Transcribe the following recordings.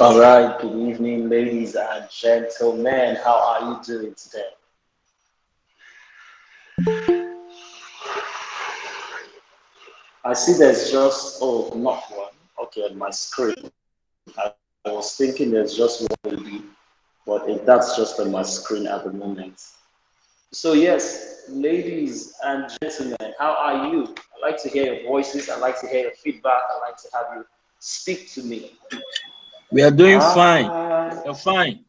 All right, good evening, ladies and gentlemen. How are you doing today? I see there's just, oh, not one. Okay, on my screen. I was thinking there's just one lady, but that's just on my screen at the moment. So, yes, ladies and gentlemen, how are you? I like to hear your voices. I like to hear your feedback. I like to have you speak to me. We are doing fine. Hi. You're fine.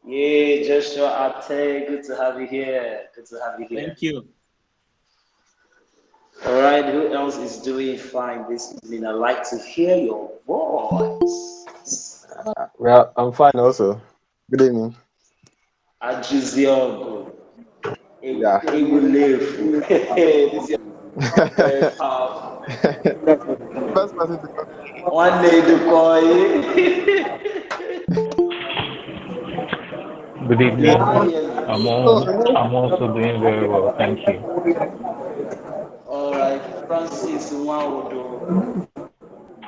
Yeah, Joshua Ate, good to have you here. Good to have you here. Thank you. All right, who else is doing fine this evening? I'd like to hear your voice. Well, I'm fine also. Good evening. Ajiziogo, Yeah. Egulefu. This is very powerful. First person to come. One day to call you. Good Can evening. you hear me? I'm also doing very well, thank you. All right, Francis Nwaodo.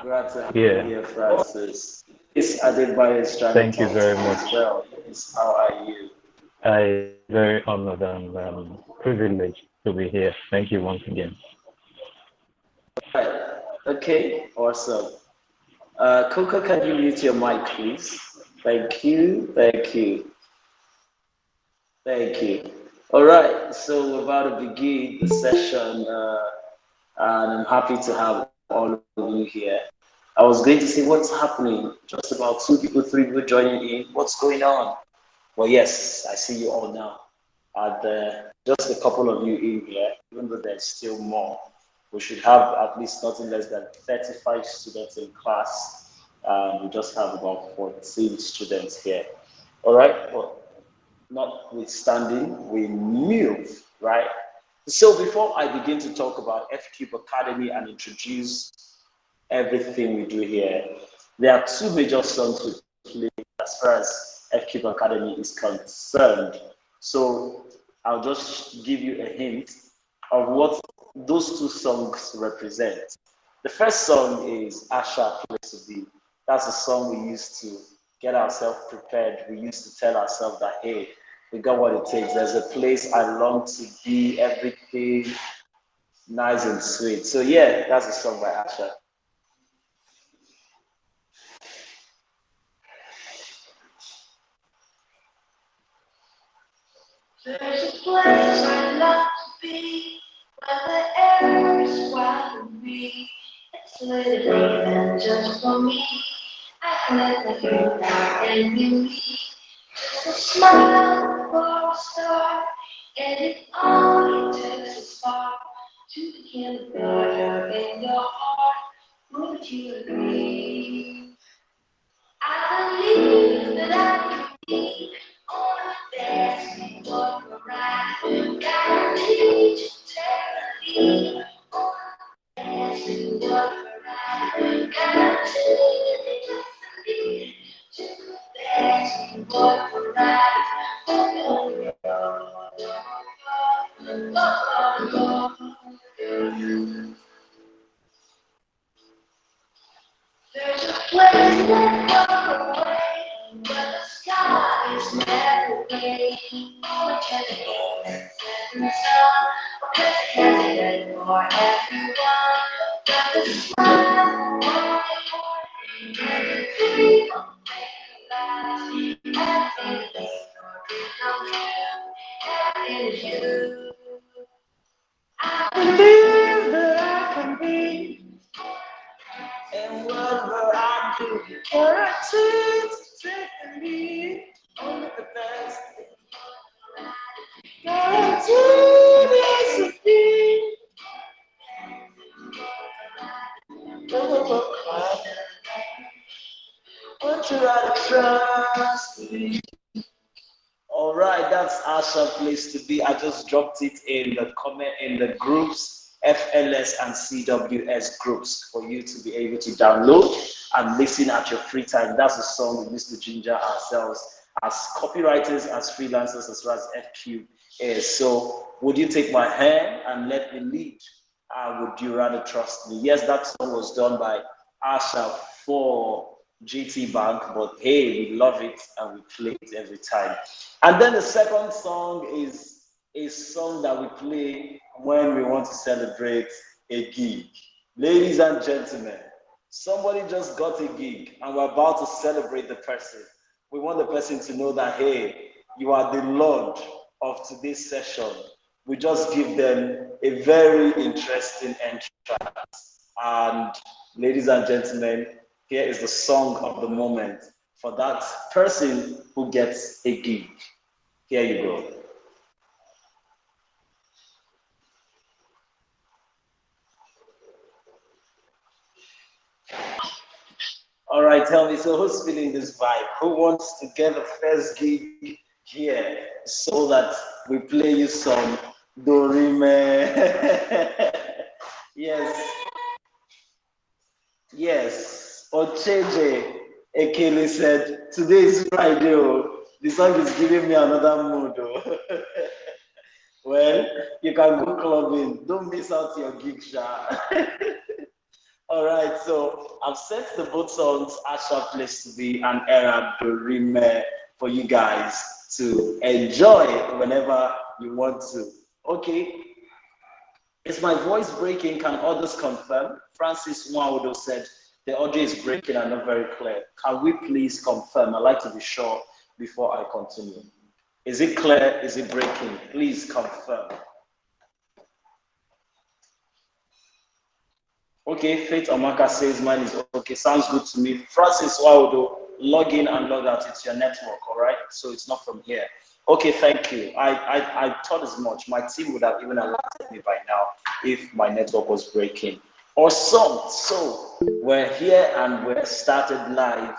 Glad to have you Yeah, here, Francis. This Adebayo is trying to thank you talk to very me much. as well. Yes, how are you? I very honored and privileged to be here. Thank you once again. Right. Okay, awesome. Coco, can you mute your mic, please? Thank you, thank you, thank you. All right, so we're about to begin the session, and I'm happy to have all of you here. I was going to say, what's happening? Just about two people, three people joining in. What's going on? Well, yes, I see you all now. And just a couple of you in here, even though there's still more. We should have at least nothing less than 35 students in class. We just have about 14 students here. All right, well, notwithstanding, we move, right? So before I begin to talk about FCube Academy and introduce everything we do here, there are two major songs we play as far as FCube Academy is concerned. So I'll just give you a hint of what those two songs represent. The first song is Asha Place to Be. That's a song we used to get ourselves prepared. We used to tell ourselves that, hey, we got what it takes. There's a place I long to be, everything nice and sweet. So, yeah, that's a song by Asha. There's a place I love to be, where the air is wild and free. It's literally meant just for me. I can let the feel that in me. Just a smile for a star, and it only takes a spark to begin the fire in your heart. Would you agree? I believe that I can be on the best for the ride. Guaranteed to take the lead on the best for the ride. Guaranteed to take the lead to the best for the ride. Oh, oh, oh, oh. There's a place that far away where the sky is never gray. Only can the air and the sun. A place hesitant for everyone. Got the smile on my heart and the dream of making life. Everything is going to come true. Everything is you. I believe that I can be. And whatever I do, guaranteed to take the lead. Only the best, guaranteed is to be. Want you rather trust me? All right, that's Asha place to be. I just dropped it in the comment in the groups, FLS and CWS groups, for you to be able to download and listen at your free time. That's a song we used to ginger ourselves as copywriters, as freelancers, as well as FQ is. So, would you take my hand and let me lead? Would you rather trust me? Yes, that song was done by Asha for GT Bank, but hey, we love it and we play it every time. And then the second song is a song that we play when we want to celebrate a gig. Ladies and gentlemen, somebody just got a gig and we're about to celebrate the person. We want the person to know that, hey, you are the Lord of today's session. We just give them a very interesting entrance. And ladies and gentlemen, here is the song of the moment for that person who gets a gig. Here you go. All right, tell me, so who's feeling this vibe? Who wants to get the first gig here so that we play you some Dorime? Yes. Yes. Ocheje Ekele said, today is Friday. Oh. The song is giving me another mood. Oh. Well, you can go clubbing. Don't miss out your gig, Sha. All right, so I've set the both songs Asha Place to Be and Era Dorime for you guys to enjoy whenever you want to. Okay, is my voice breaking? Can others confirm? Francis Nwaudo said the audio is breaking and not very clear. Can we please confirm? I'd like to be sure before I continue. Is it clear? Is it breaking? Please confirm. Okay, Faith Amaka says mine is okay. Sounds good to me. Francis Waudo, log in and log out. It's your network, all right? So it's not from here. Okay, thank you. I thought as much. My team would have even alerted me by now if my network was breaking. Awesome. So we're here and we're started live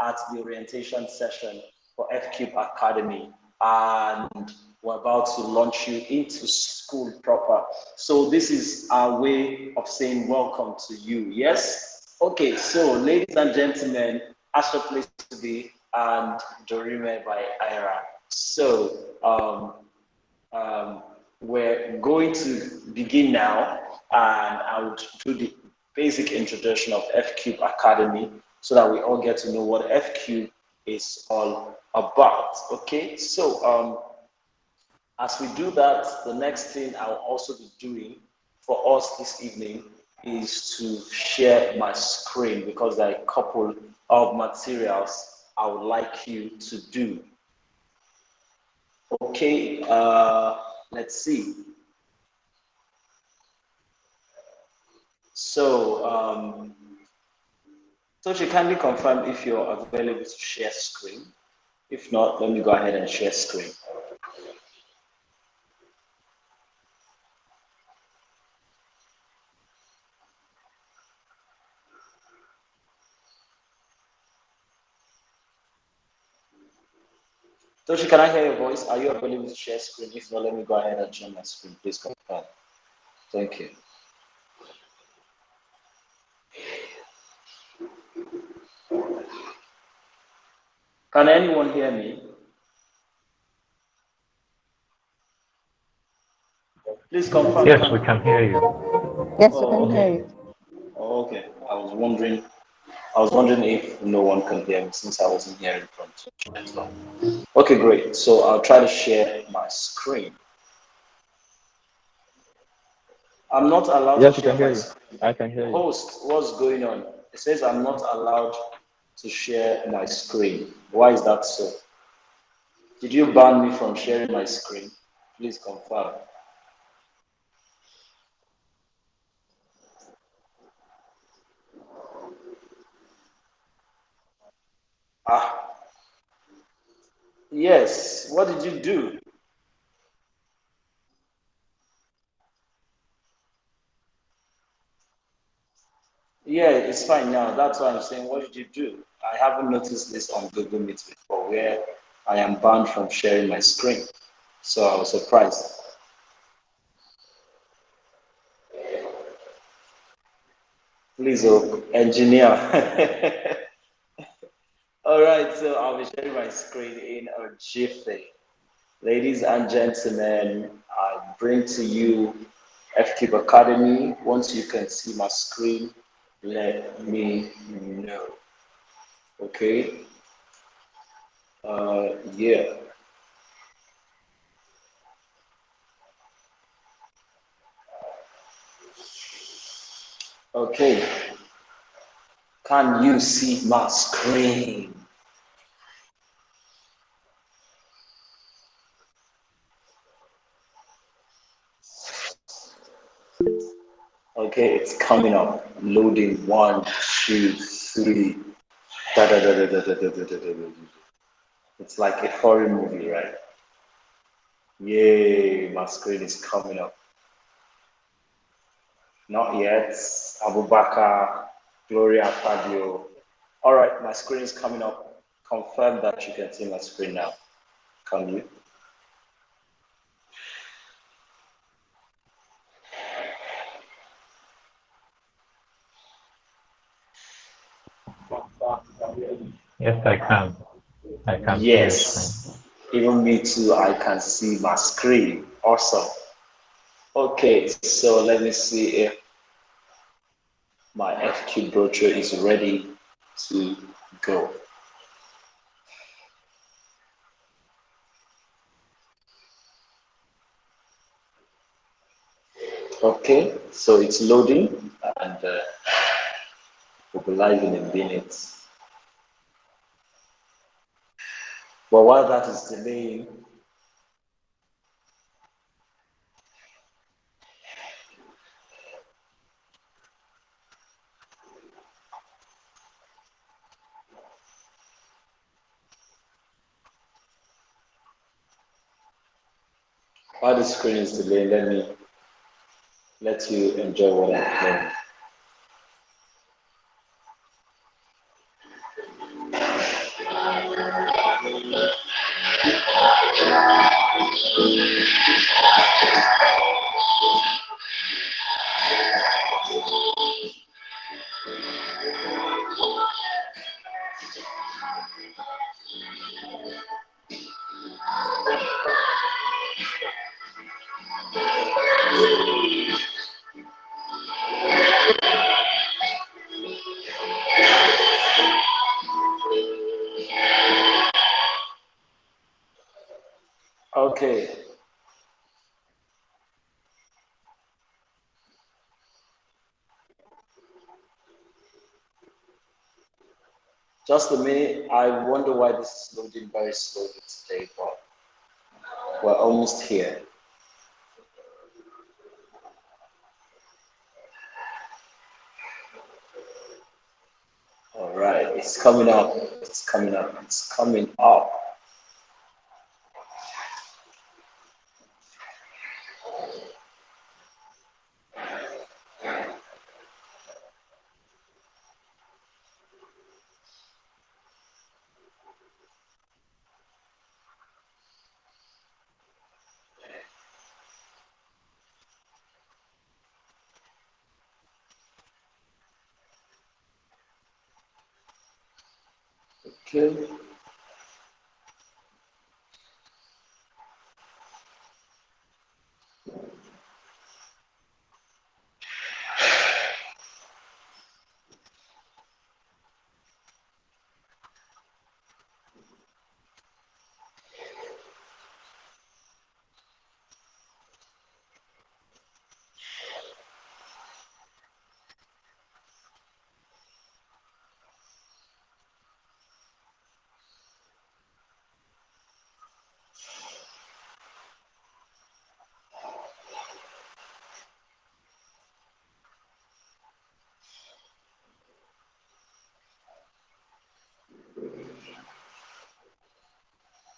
at the orientation session for FCube Academy. And we're about to launch you into school proper. So this is our way of saying welcome to you. Yes? Okay, so ladies and gentlemen, Asha Place to Be and Dorime by Ira. So we're going to begin now, and I would do the basic introduction of FCube Academy so that we all get to know what FCube is all about. Okay, so as we do that, the next thing I'll also be doing for us this evening is to share my screen, because there are a couple of materials I would like you to do. Okay, let's see. So, Toshi, kindly confirm if you're available to share screen. If not, let me go ahead and share screen. Toshi, can I hear your voice? Are you available to share screen? If not, let me go ahead and share my screen. Please confirm. Thank you. Can anyone hear me? Please confirm. Yes, we can hear you. Yes, we can hear you. Oh, okay. I was wondering if no one can hear me since I wasn't hearing from Toshi as well. Okay, great. So I'll try to share my screen. I'm not allowed Yes, to we share can hear my you. screen. I can hear you. Host, what's going on? It says I'm not allowed to share my screen. Why is that so? Did you ban me from sharing my screen? Please confirm. Ah, yes. What did you do? Yeah, it's fine now. That's why I'm saying, what did you do? I haven't noticed this on Google Meet before, where I am banned from sharing my screen. So I was surprised. Please, oh, engineer. All right, so I'll be sharing my screen in a jiffy. Ladies and gentlemen, I bring to you FCube Academy. Once you can see my screen, let me know. Okay. Yeah. Okay. Can you see my screen? Okay, it's coming up. Loading 1, 2, 3. Da, da, da, da, da, da, da, da, da, da. It's like a foreign movie, right? Yay, my screen is coming up. Not yet. Abubakar, Gloria Fabio. All right, my screen is coming up. Confirm that you can see my screen now. Can you? Yes, I can. I can see your screen. Yes. Even me too, I can see my screen. Awesome. Okay, so let me see if my FQ brochure is ready to go. Okay, so it's loading and we'll be live in a minute. But while that is delaying, while the screen is delaying, let me let you enjoy what I'm playing. Okay. Just a minute. I wonder why this is loading very slowly today, but we're almost here. All right, it's coming up. It's coming up. It's coming up. Okay.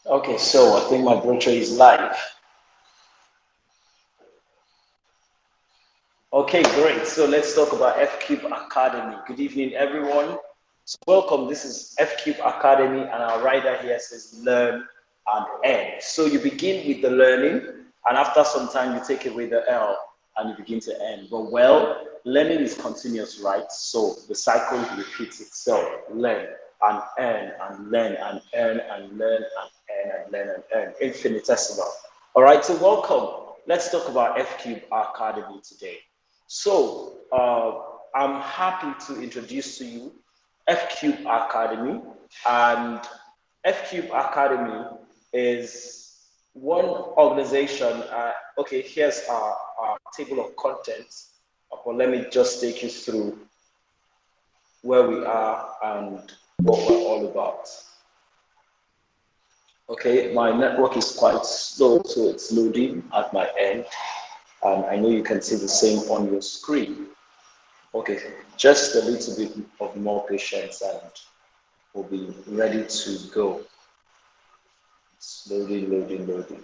Okay, so I think my brochure is live. Okay, great. So let's talk about FCube Academy. Good evening, everyone. So welcome. This is FCube Academy, and our rider here says learn and earn. So you begin with the learning, and after some time, you take away the L and you begin to earn. But well, learning is continuous, right? So the cycle repeats itself. Learn and earn and learn and earn and learn and earn and learn and earn. Infinitesimal. All right, so welcome. Let's talk about FCube Academy today. So I'm happy to introduce to you FCube Academy, and FCube Academy is one organization. Okay, here's our table of contents. But let me just take you through where we are and what we're all about. Okay, my network is quite slow, so it's loading at my end. And I know you can see the same on your screen. Okay, just a little bit of more patience and we'll be ready to go. It's loading, loading, loading.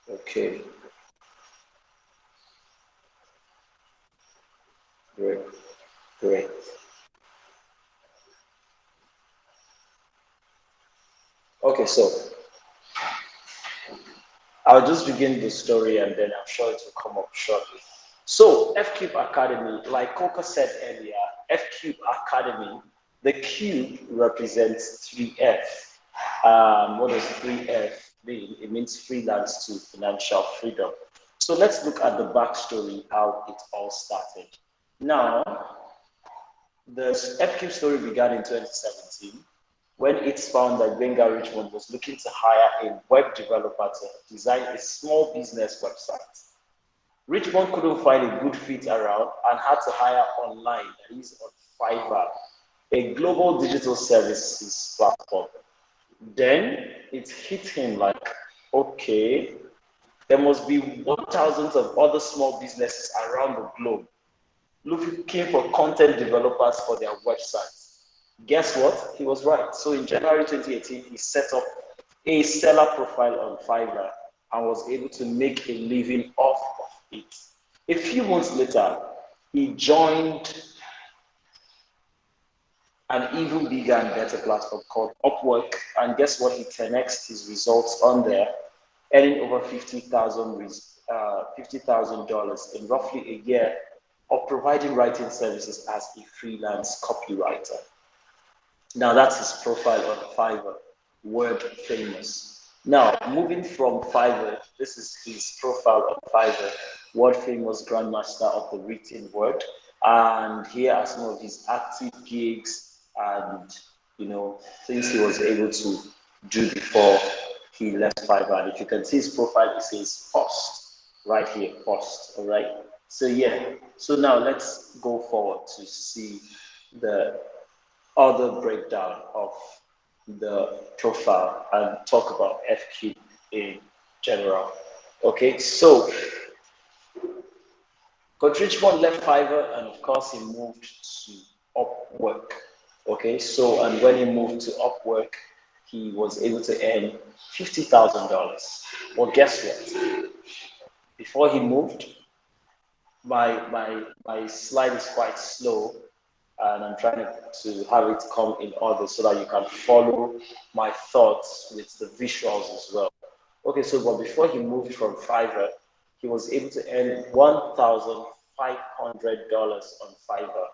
Okay. Great, great. Okay, so I'll just begin the story and then I'm sure it will come up shortly. So FCube Academy, like Coca said earlier, FCube Academy, the cube represents 3F. What does 3F mean? It means freelance to financial freedom. So let's look at the backstory, how it all started. Now, the FCube story began in 2017 when it's found that Benga Richmond was looking to hire a web developer to design a small business website. Richmond couldn't find a good fit around and had to hire online, that is on Fiverr, a global digital services platform. Then it hit him like, okay, there must be 1,000 of other small businesses around the globe looking for content developers for their websites. Guess what? He was right. So in January 2018, he set up a seller profile on Fiverr and was able to make a living off of it. A few months later, he joined an even bigger and better platform called Upwork. And guess what? He 10x'd his results on there, earning over $50,000 in roughly a year of providing writing services as a freelance copywriter. Now that's his profile on Fiverr, Word Famous. Now, moving from Fiverr, this is his profile on Fiverr, Word Famous Grandmaster of the Written Word. And here are some of his active gigs and, things he was able to do before he left Fiverr. And if you can see his profile, it says post right here, post, all right? So yeah, so now let's go forward to see the other breakdown of the profile and talk about FCube in general. Okay, so Coach Richmond left Fiverr and of course he moved to Upwork. Okay, so and when he moved to Upwork, he was able to earn $50,000. Well, guess what? Before he moved, my slide is quite slow and I'm trying to have it come in order so that you can follow my thoughts with the visuals as well. Okay, so but before he moved from Fiverr, he was able to earn $1,500 on Fiverr.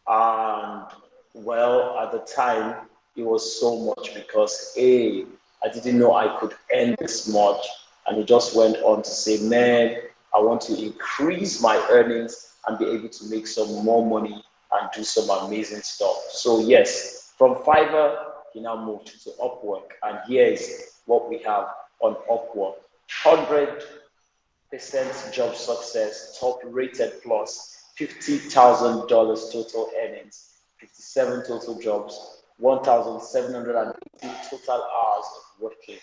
And well, at the time, it was so much because I didn't know I could earn this much. And he just went on to say, man, I want to increase my earnings and be able to make some more money and do some amazing stuff. So yes, from Fiverr, he now moved to Upwork. And here is what we have on Upwork. 100% job success, top rated plus, $50,000 total earnings, 57 total jobs, 1,780 total hours of working.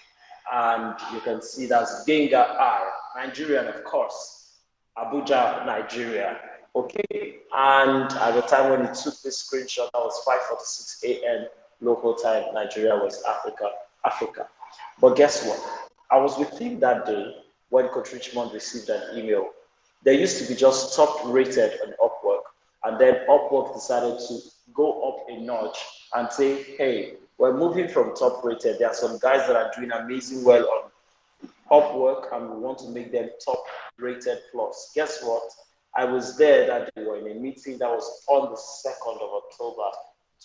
And you can see that's Genga R, Nigerian, of course, Abuja, Nigeria. Okay, and at the time when he took this screenshot, that was 5:46 a.m. local time, Nigeria, West Africa. But guess what? I was with him that day when Coach Richmond received an email. There used to be just top rated on Upwork, and then Upwork decided to go up a notch and say, hey, we're moving from top rated. There are some guys that are doing amazing well on Upwork, and we want to make them top rated plus. Guess what? I was there that day. We were in a meeting that was on the 2nd of October,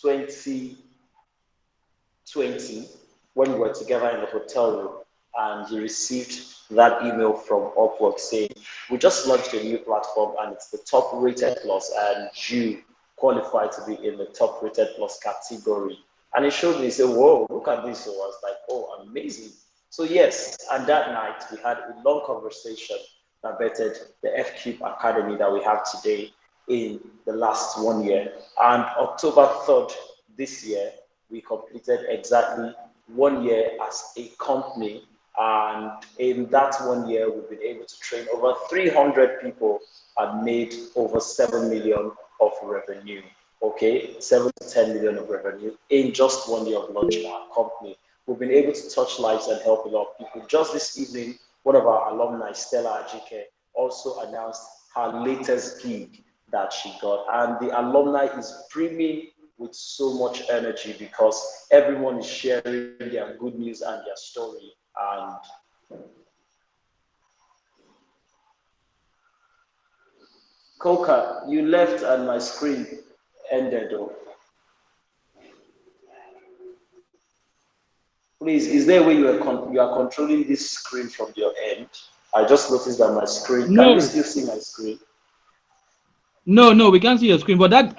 2020, when we were together in the hotel room. and he received that email from Upwork saying, we just launched a new platform and it's the top rated plus and you qualify to be in the top rated plus category. And he showed me, he said, whoa, look at this. So I was like, oh, amazing. So yes, and that night we had a long conversation that bettered the FCube Academy that we have today in the last 1 year. And October 3rd this year, we completed exactly 1 year as a company. And in that 1 year, we've been able to train over 300 people and made over 7 million of revenue. Okay, 7 to 10 million of revenue in just 1 year of launching our company. We've been able to touch lives and help a lot of people. Just this evening, one of our alumni, Stella Ajike, also announced her latest gig that she got. And the alumni is brimming with so much energy because everyone is sharing their good news and their story. And Coca, you left and my screen ended though. Please, is there a way you are controlling this screen from your end? I just noticed that my screen. No. Can you still see my screen? No, we can't see your screen. But that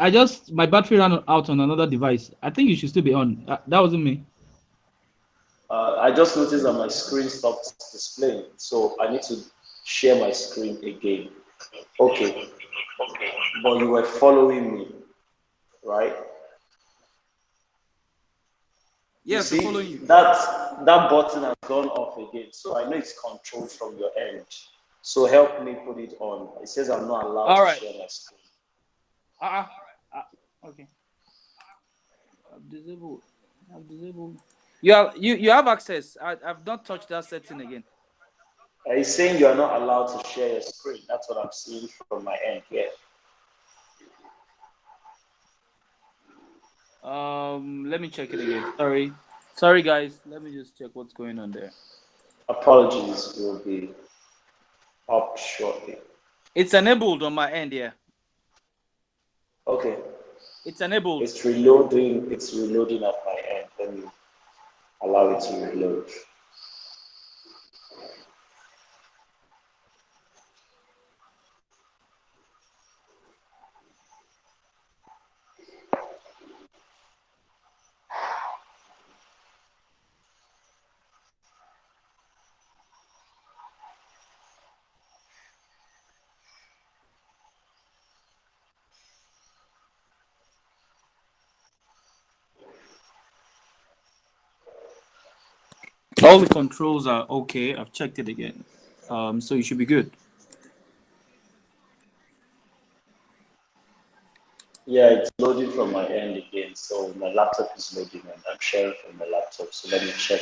my battery ran out on another device. I think you should still be on. That wasn't me. I just noticed that my screen stopped displaying, so I need to share my screen again. Okay. But you were following me, right? Yes, I'm following you. That button has gone off again, so I know it's controlled from your end. So help me put it on. It says I'm not allowed to share my screen. Okay. I've disabled. You have access. I've not touched that setting again. It's saying you are not allowed to share your screen. That's what I'm seeing from my end here. Let me check it again. Sorry guys. Let me just check what's going on there. Apologies, will be up shortly. It's enabled on my end, yeah. Okay. It's enabled. It's reloading. It's reloading at my end. Let me allow it to reload. All the controls are okay. I've checked it again. So you should be good. Yeah, it's loading from my end again. So my laptop is loading and I'm sharing from my laptop. So let me check.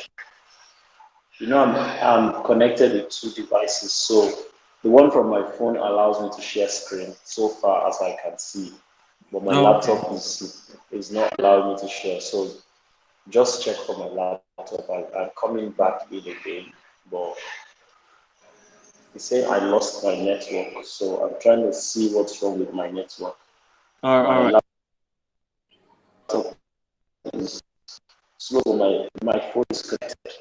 You know, I'm connected with two devices. So the one from my phone allows me to share screen so far as I can see. But my laptop is not allowing me to share. So just check for my laptop. I'm coming back in again, but it's saying I lost my network. So I'm trying to see what's wrong with my network. All right. Laptop is slow. My phone is connected.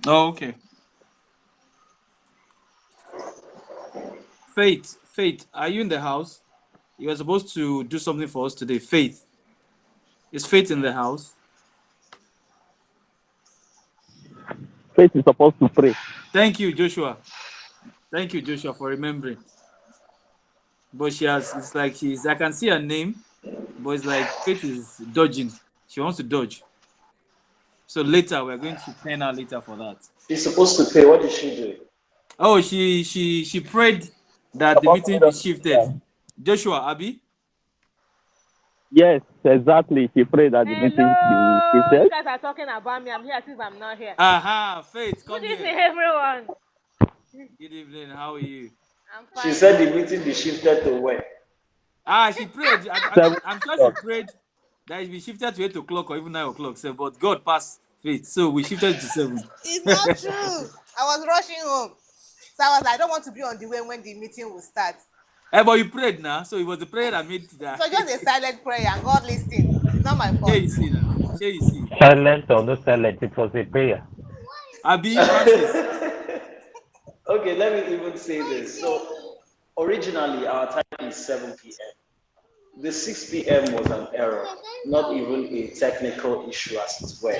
Oh, okay. Faith, are you in the house? You are supposed to do something for us today. Faith. Is Faith in the house? Faith is supposed to pray. Thank you, Joshua. Thank you, Joshua, for remembering. But it's like I can see her name, but it's like Faith is dodging. She wants to dodge. So later, we're going to pen her later for that. She's supposed to pay. What did she do? Oh, she prayed that the meeting be shifted. Joshua, Abby? Yes, exactly. She prayed that the meeting be shifted. You guys are talking about me. I'm here as if I'm not here. Aha, Faith, come Good here. evening, everyone. Good evening. How are you? I'm fine. She said the meeting be shifted to where? She prayed. I'm sure she prayed that it be shifted to 8 o'clock or even 9 o'clock. So, but God passed Faith, so we shifted to 7. It's not true. I was rushing home. So I was like, I don't want to be on the way when the meeting will start. But you prayed now, so it was the prayer that made that. So just a silent prayer and God listened. It's not my fault. Here you see now. Here you see. Silent or no silent, it was a prayer. Abi Francis. Okay, let me even say this. So originally our time is 7 p.m. The 6 p.m. was an error, not even a technical issue as it were.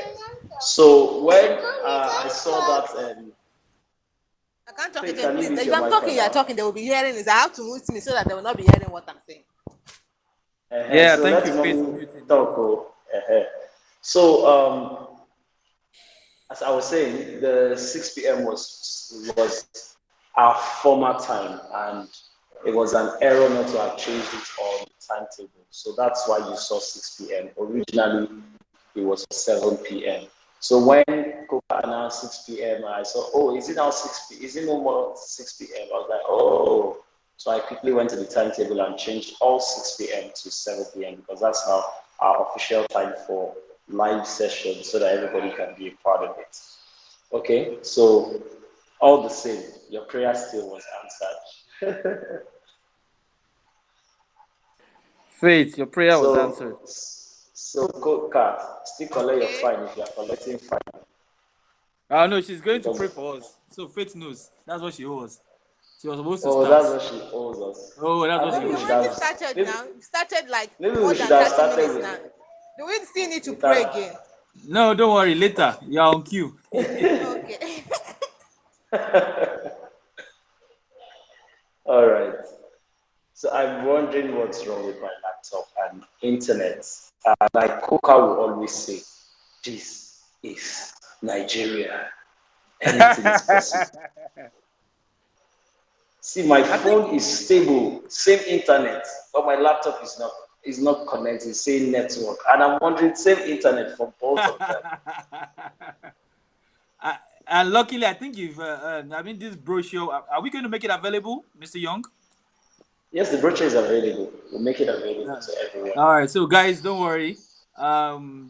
So when I saw that, I can't talk Faith, again, can you please. mute If your I'm mic for talking, you are now? talking, they will be hearing this. I have to mute me so that they will not be hearing what I'm saying. Yeah, So thank let you, Faith, for mommy muting me. talk. So as I was saying, the 6 p.m. was our former time, and it was an error not to have changed it on the timetable. So that's why you saw 6 p.m. Originally, it was 7 p.m. So when Coca announced 6 p.m., I saw, oh, is it now 6 p.m.? Is it no more 6 p.m.? I was like, oh. So I quickly went to the timetable and changed all 6 p.m. to 7 p.m. because that's how our official time for live session so that everybody can be a part of it. Okay, so all the same, your prayer still was answered. Faith, your prayer was answered. So go cat, still collect your Okay. fine if you are collecting fine. Oh no, she's going to Because pray for us. So Faith knows. That's what she owes. She was supposed to oh, start. that's what she owes us. Oh, that's I what think she We we owes. should already have Yeah. started maybe now. We started like we more should than have 30 started minutes with now. Do we still need to with pray that. again? No, don't worry. Later, you're on cue. Okay. All right. So I'm wondering what's wrong with my laptop and internet. Like Coca will always say, this is Nigeria. Anything is possible. See, my I think. phone is stable, same internet, but my laptop is not connected, same network. And I'm wondering, same internet for both of them. And luckily, I think you've. I mean, this brochure. Are we going to make it available, Mr. Young? Yes, the brochure is available. We'll make it available to everyone. All right, so guys, don't worry.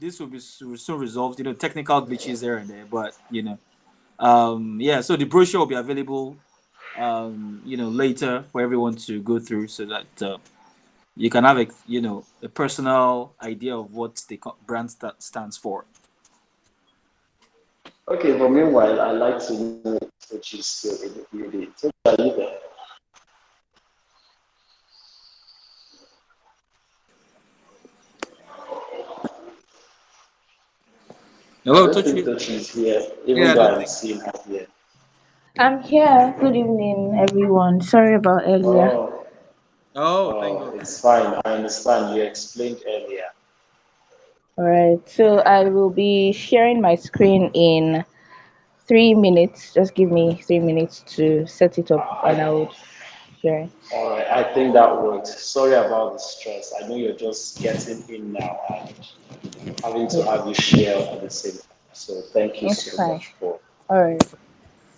This will be soon resolved. Technical glitches here and there, but yeah. So the brochure will be available, later for everyone to go through, so that you can have a personal idea of what the brand stands for. Okay, but meanwhile, I'd like to know which is still in the building. So, are you there? I Hello, don't think Tochi. Tochi is here, Yeah, even I though don't I'm think. seeing her here. I'm here. Good evening, everyone. Sorry about earlier. Oh, Oh, thank oh, God. it's fine. I understand. You explained earlier. All right. So I will be sharing my screen in 3 minutes. Just give me 3 minutes to set it up, and I I, would share it. all right, I think that works. Sorry about the stress. I know you're just getting in now and having to Yeah, have you share at the same time. So thank you it's so fine. much for. All right.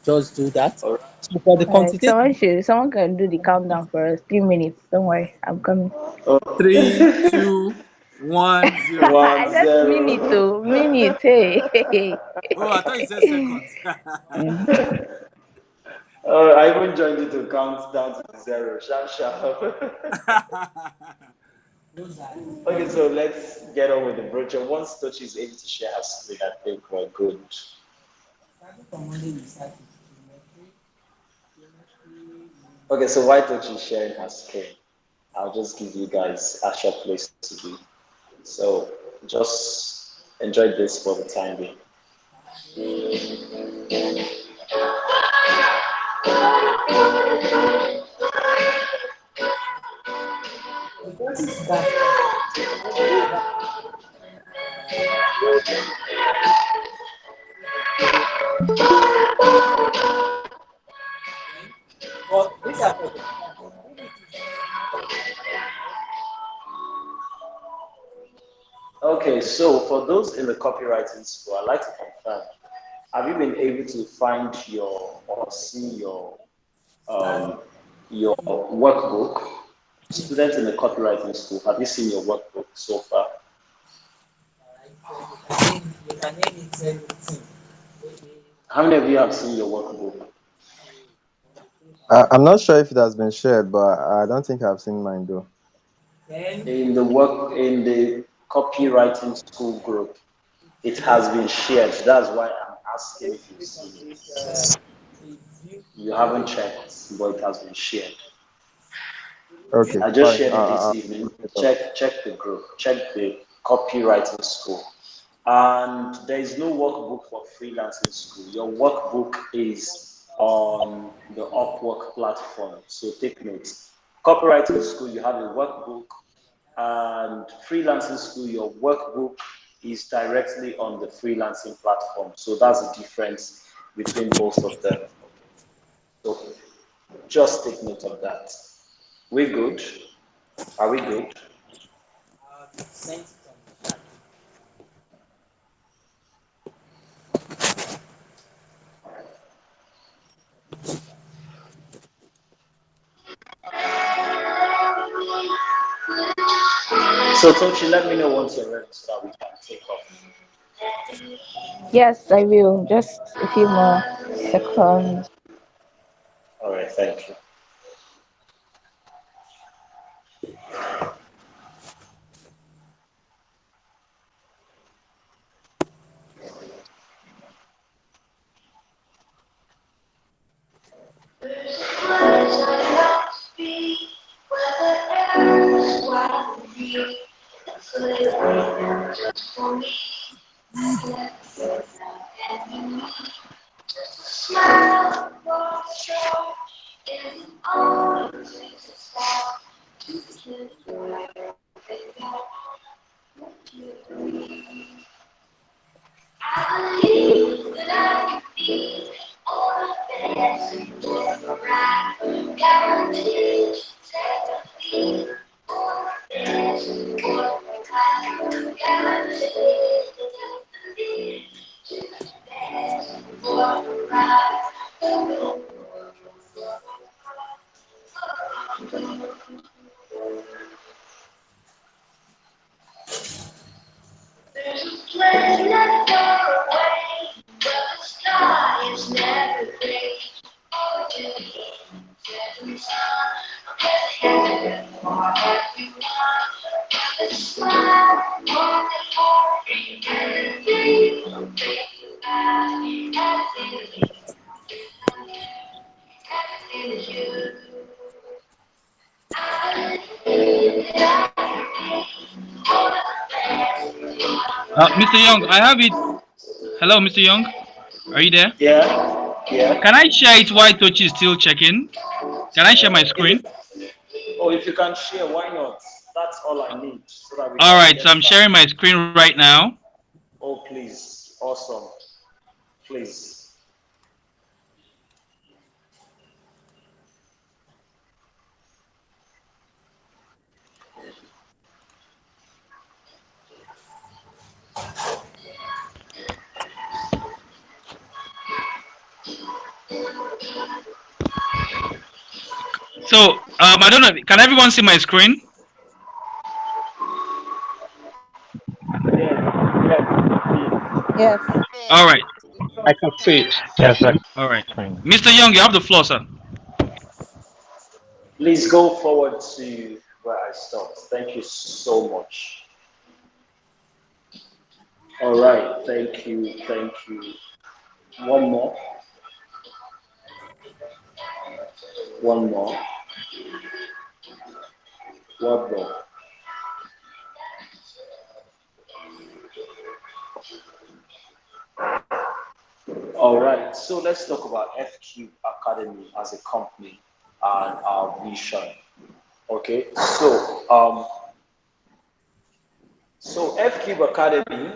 Just do that. All right. So for the All right. quantitative, Someone can do the countdown for us. 3 minutes. Don't worry. I'm coming. Oh. 3, 2, 1, 0. I One said minute, zero. oh, minute. Hey. Oh, I thought you said seconds. Mhm. I even joined you to count down to zero. Sharp, sharp. Okay, so let's get on with the brochure. Once Tochi is able to share her screen, I think we're good. Okay, so while Tochi is sharing her screen, I'll just give you guys a short place to be. So just enjoy this for the time being. Okay, so for those in the copywriting school, I'd like to confirm, have you been able to find your or see your workbook? Students in the copywriting school, have you seen your workbook so far? How many of you have seen your workbook? I'm not sure if it has been shared, but I don't think I've seen mine though. In the copywriting school group, it has been shared. That's why I'm asking if you've seen it. You haven't checked, but it has been shared. Okay, I just fine. shared it this evening. Look it up. Check the group, check the copywriting school. And there is no workbook for freelancing school. Your workbook is on the Upwork platform. So take notes. Copywriting school, you have a workbook, and freelancing school, your workbook is directly on the freelancing platform. So that's the difference between both of them. So just take note of that. We good? Are we good? So Tochi, let me know once you're ready so that we can take off. Yes, I will. Just a few more seconds. All right, thank you. There's a place I like to be, where the air is wide and free. It's a little freedom just for me. I can feel that enemy. Just a smile for a show. Isn't always a style. To kiss forever, baby. What do you believe? I believe that I can be all the best and live a ride. Guaranteed to take a lead. All the best and live a ride. Guaranteed to take the lead. To the best and live a ride. There's a place not far away, where the sky is never gray. Oh, to the setting sun, a place heaven for everyone. Where the smile on the heart, and the dream will bring you back. Everything is you. I believe that I can be all the Mr. Young, I have it. Hello, Mr. Young. Are you there? Yeah, yeah. Can I share it while Tochi is still checking? Can I share my screen? If you can share, why not? That's all I need so that we All can right, get so I'm started. sharing my screen right now. Oh, please. Awesome. Please. So I don't know. Can everyone see my screen? Yes. All right. I can see it. Yes, I All right. can. Mr. Young, you have the floor, sir. Please go forward to where I stopped. Thank you so much. All right. Thank you. Thank you. One more. One more. One more. All right. So let's talk about FCube Academy as a company and our vision. Okay. So FCube Academy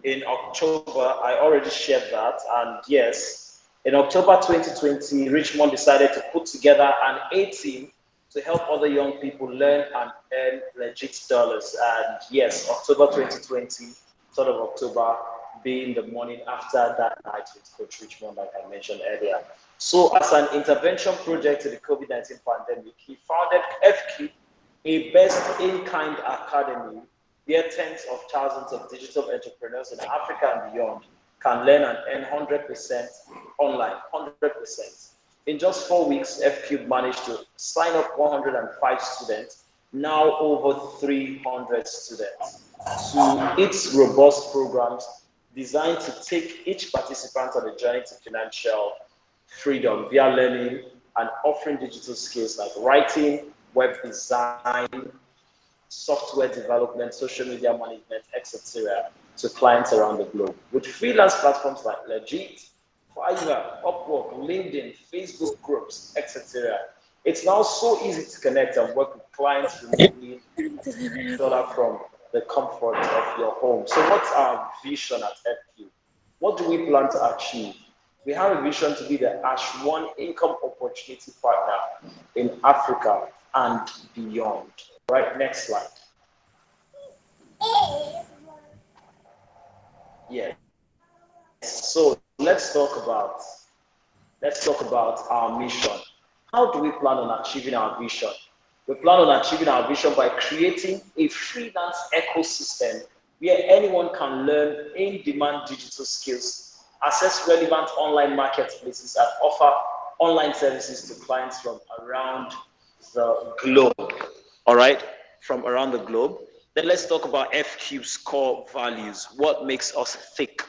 in October, I already shared that, and yes, in October 2020, Richmond decided to put together an A team to help other young people learn and earn legit dollars. And yes, October 2020, sort of October, being the morning after that night with Coach Richmond, like I mentioned earlier. So, as an intervention project to the COVID-19 pandemic, he founded FCube, a best in kind academy where tens of thousands of digital entrepreneurs in Africa and beyond can learn and earn 100% online, 100%. In just 4 weeks, FCube managed to sign up 105 students, now over 300 students, to its robust programs designed to take each participant on a journey to financial freedom via learning and offering digital skills like writing, web design, software development, social media management, etc. to clients around the globe. With freelance platforms like Legit, Fiverr, Upwork, LinkedIn, Facebook groups, etc. It's now so easy to connect and work with clients remotely from the comfort of your home. So what's our vision at FCube? What do we plan to achieve? We have a vision to be the #1 income opportunity partner in Africa and beyond. Right, next slide. Yes. So let's talk about our mission. How do we plan on achieving our vision? We plan on achieving our vision by creating a freelance ecosystem where anyone can learn in-demand digital skills, access relevant online marketplaces, and offer online services to clients from around the globe. All right, from around the globe. Then let's talk about FCube's core values. What makes us thick?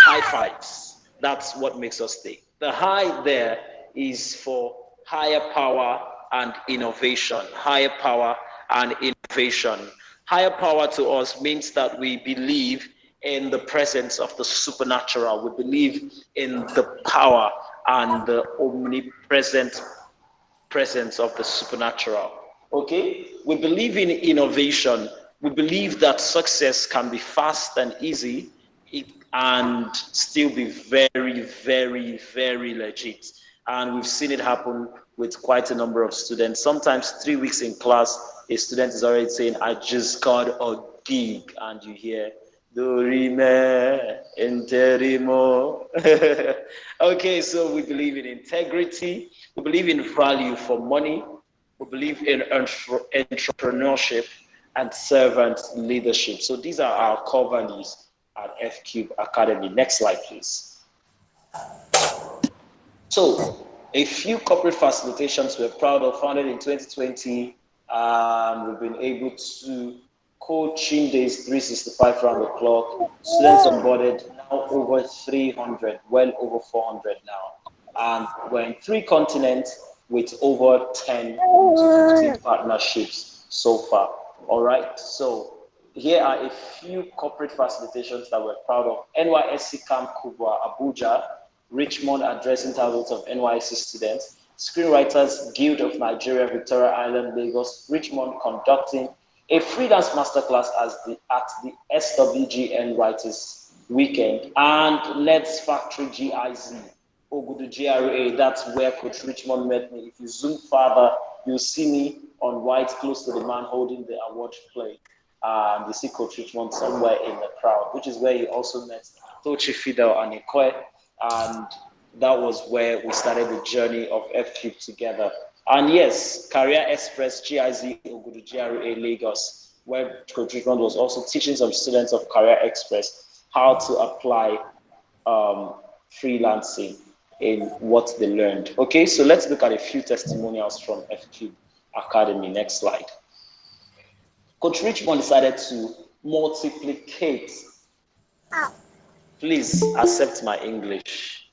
High fives. That's what makes us thick. The high there is for higher power and innovation. Higher power and innovation. Higher power to us means that we believe in the presence of the supernatural. We believe in the power and the omnipresent presence of the supernatural. Okay? We believe in innovation. We believe that success can be fast and easy and still be very, very, very legit. And we've seen it happen with quite a number of students. Sometimes 3 weeks in class, a student is already saying, I just got a gig. And you hear, Dorime, interimo. Okay, so we believe in integrity. We believe in value for money. We believe in entrepreneurship and servant leadership. So these are our core values at FCube Academy. Next slide, please. So a few corporate facilitations we're proud of, founded in 2020. We've been able to coaching days 365 around the clock. Students onboarded now over 300, well over 400 now. And we're in 3 continents with over 10 to 15 partnerships so far. All right, so here are a few corporate facilitations that we're proud of. NYSC Camp Kubwa, Abuja, Richmond addressing thousands of NYSC students, Screenwriters Guild of Nigeria, Victoria Island, Lagos, Richmond conducting a freelance masterclass at the SWGN Writers Weekend, and Let's Factory GIZ, Ogudu GRA, that's where Coach Richmond met me. If you zoom further, you'll see me on white close to the man holding the award plate. You see Coach Richmond somewhere in the crowd, which is where he also met Tochi Fidel and Ikoe, and that was where we started the journey of FCube together. And yes, Career Express GIZ Ogudu GRA Lagos, where Coach Richmond was also teaching some students of Career Express how to apply freelancing in what they learned. Okay, so let's look at a few testimonials from FCube Academy. Next slide. Coach Richmond decided to multiplicate. Please accept my English.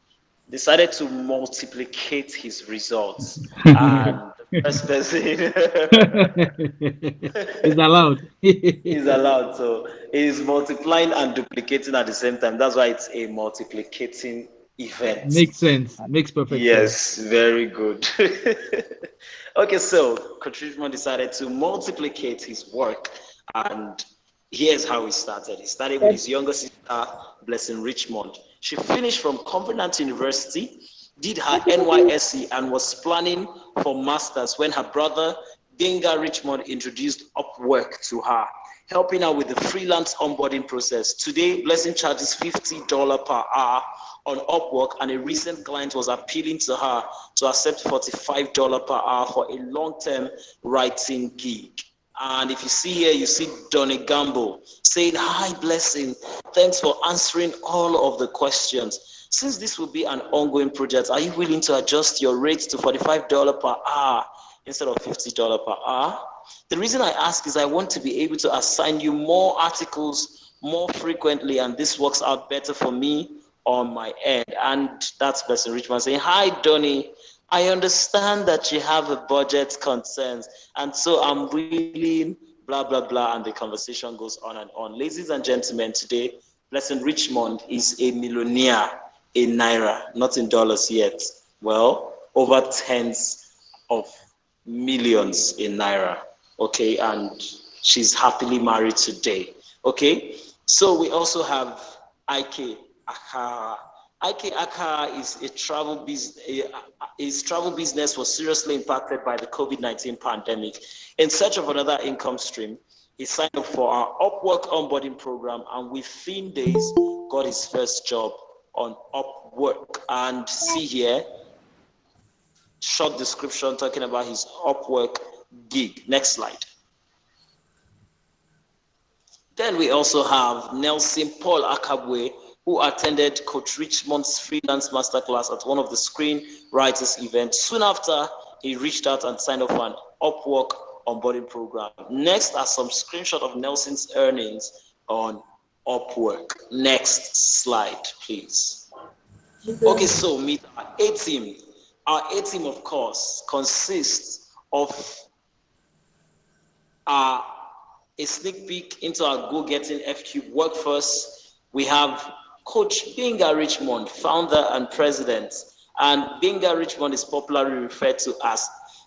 Decided to multiplicate his results. And the first person is allowed. is allowed. So he's multiplying and duplicating at the same time. That's why it's a multiplicating event. Makes sense. Makes perfect sense. Yes, very good. Okay, so Coach Richmond decided to multiplicate his work, and here's how he started. He started with his younger sister, Blessing Richmond. She finished from Covenant University, did her NYSC, and was planning for masters when her brother, Denga Richmond, introduced Upwork to her, helping her with the freelance onboarding process. Today, Blessing charges $50 per hour on Upwork, and a recent client was appealing to her to accept $45 per hour for a long-term writing gig. And if you see here, you see Donny Gamble saying, hi, Blessing, thanks for answering all of the questions. Since this will be an ongoing project, are you willing to adjust your rates to $45 per hour instead of $50 per hour? The reason I ask is I want to be able to assign you more articles, more frequently, and this works out better for me on my end. And that's Blessing Richmond saying, hi, Donnie. I understand that you have a budget concerns, and so I'm willing, blah, blah, blah, and the conversation goes on and on. Ladies and gentlemen, today, Blessing Richmond is a millionaire in Naira, not in dollars yet. Well, over tens of millions in Naira, okay, and she's happily married today, okay. So we also have IK Akara. IK Akara is a travel business. His travel business was seriously impacted by the COVID-19 pandemic. In search of another income stream, he signed up for our Upwork onboarding program, and within days got his first job on Upwork. And see here, short description talking about his Upwork gig. Next slide. Then we also have Nelson Paul Akabwe, who attended Coach Richmond's freelance masterclass at one of the screenwriters events. Soon after, he reached out and signed up for an Upwork onboarding program. Next are some screenshots of Nelson's earnings on Upwork. Next slide, please. Okay, so meet our A team. Our A team, of course, consists of a sneak peek into our go-getting FCube workforce. We have Coach Benga Richmond, founder and president. And Benga Richmond is popularly referred to as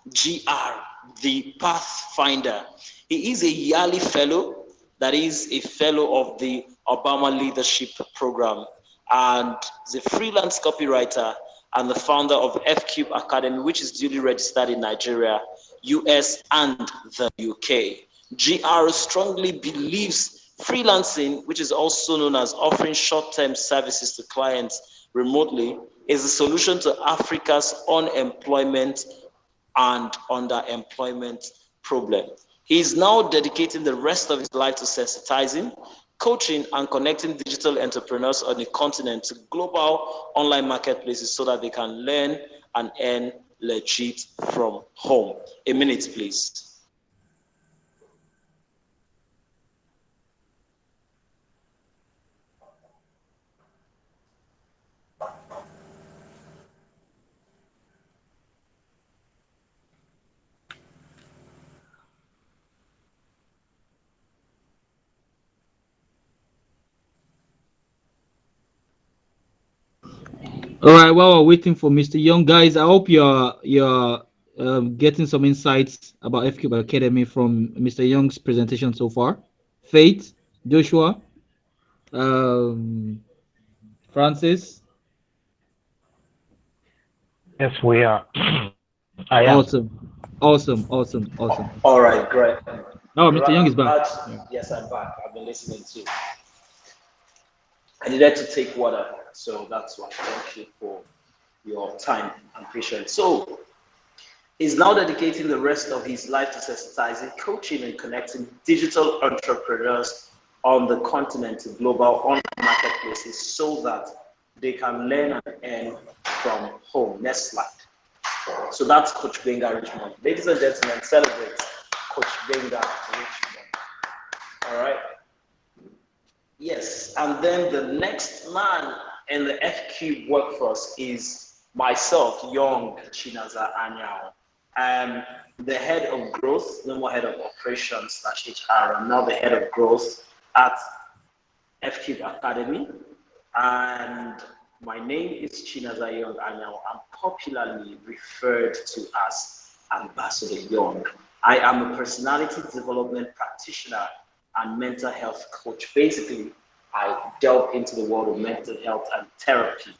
GR, the Pathfinder. He is a yearly fellow, that is a fellow of the Obama Leadership Program, and is a freelance copywriter and the founder of FCube Academy, which is duly registered in Nigeria, US, and the UK. GR strongly believes freelancing, which is also known as offering short-term services to clients remotely, is a solution to Africa's unemployment and underemployment problem. He is now dedicating the rest of his life to sensitizing, coaching, and connecting digital entrepreneurs on the continent to global online marketplaces so that they can learn and earn legit from home. A minute, please. All right, while we're waiting for Mr. Young, guys, I hope you're getting some insights about FCube Academy from Mr. Young's presentation so far. Faith, Joshua, Francis. Yes, we are. I am. Awesome. All right, great. Oh, Mr. Young is back. Yes, I'm back. I've been listening too. I needed to take water, so that's why. Thank you for your time and patience. So, he's now dedicating the rest of his life to sensitizing, coaching, and connecting digital entrepreneurs on the continent to global online marketplaces so that they can learn and earn from home. Next slide. So that's Coach Benga Richmond. Ladies and gentlemen, celebrate Coach Benga Richmond. All right. Yes, and then the next man in the FCube workforce is myself, Young Chinaza Anyao. I'm the head of growth, no more head of operations /HR. I'm now the head of growth at FCube Academy. And my name is Chinaza Young Anyao. I'm popularly referred to as Ambassador Young. I am a personality development practitioner and mental health coach. Basically, I delve into the world of mental health and therapy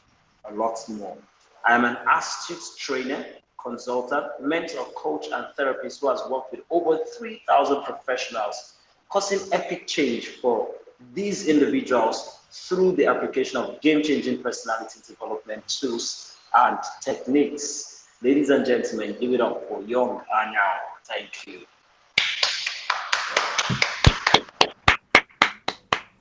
a lot more. I am an astute trainer, consultant, mentor, coach, and therapist who has worked with over 3,000 professionals, causing epic change for these individuals through the application of game-changing personality development tools and techniques. Ladies and gentlemen, give it up for Young Anyao. Thank you.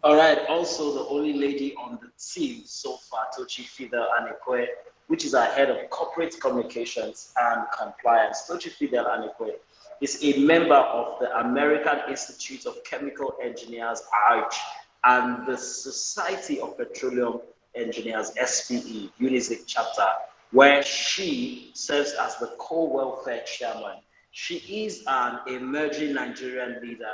All right, also the only lady on the team so far, Tochi Fidel Anekwe, which is our head of corporate communications and compliance. Tochi Fidel Anekwe is a member of the American Institute of Chemical Engineers, ARCH, and the Society of Petroleum Engineers, SPE, UNIZIC chapter, where she serves as the co-welfare chairman. She is an emerging Nigerian leader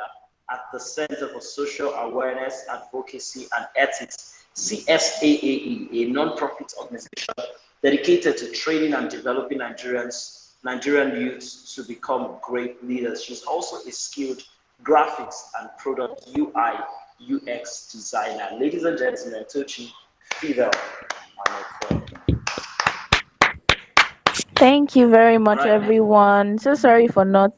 at the Center for Social Awareness, Advocacy, and Ethics, CSAAE, a non-profit organization dedicated to training and developing Nigerian youths to become great leaders. She's also a skilled graphics and product UI UX designer. Ladies and gentlemen, Tochi Fidel. Thank you very much, Right. everyone. So sorry for not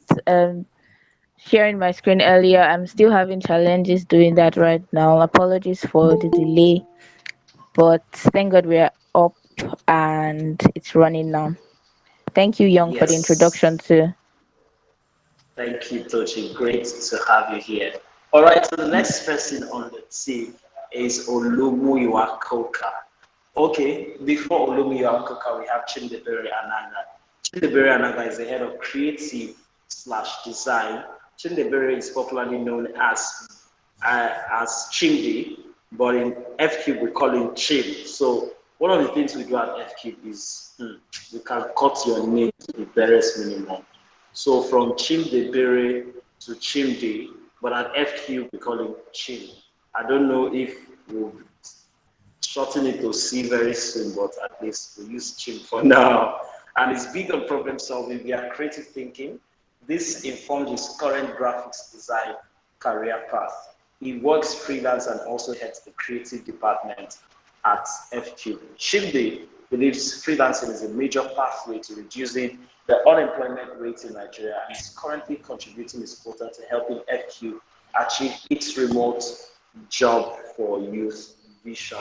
sharing my screen earlier. I'm still having challenges doing that right now. Apologies for the delay, but thank God we're up and it's running now. Thank you, Young, for the introduction Yes. too. Thank you, Tochi. Great to have you here. All right, so the next person on the team is Olumuyiwa Koka. Okay, before Olumuyiwa Koka, we have Chindebere Ananga. Chindebere Ananga is the head of creative slash design. Chindebere is popularly known as Chimdi, but in FCube we call him Chim. So one of the things we do at FCube is we can cut your name to the barest minimum. So from Chimdebere to Chimdi, but at FQ we call him Chim. I don't know if we'll shorten it to C very soon, but at least we use Chim for now. And it's big on problem solving via creative thinking. This informs his current graphics design career path. He works freelance and also heads the creative department at FQ. Chimdi believes freelancing is a major pathway to reducing the unemployment rate in Nigeria and is currently contributing his quota to helping FQ achieve its remote job for youth vision.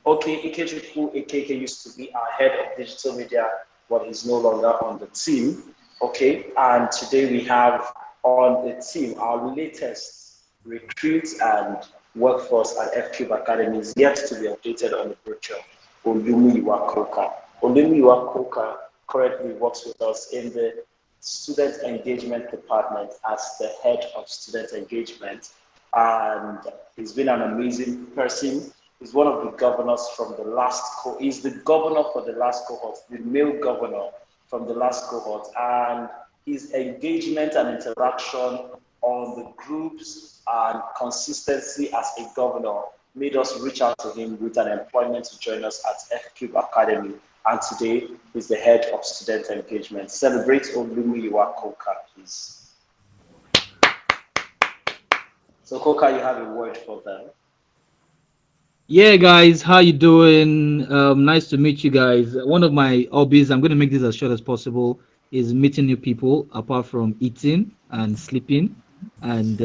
Okay, Ikechukwu Ekeke used to be our head of digital media, but he's no longer on the team. Okay, and today we have on the team our latest recruit and workforce at FCube Academy is yet to be updated on the brochure. Olumuyiwa Koka. Olumuyiwa Koka currently works with us in the student engagement department as the head of student engagement, and he's been an amazing person. He's one of the governors from the last he's the governor for the last cohort, the male governor from the last cohort, and his engagement and interaction on the groups and consistency as a governor made us reach out to him with an employment to join us at FCube Academy. And today he's the head of student engagement. Celebrate Olumuyiwa Koka, please. So Koka, you have a word for them. Yeah, guys, how you doing? Nice to meet you guys. One of my hobbies, I'm going to make this as short as possible, is meeting new people apart from eating and sleeping, and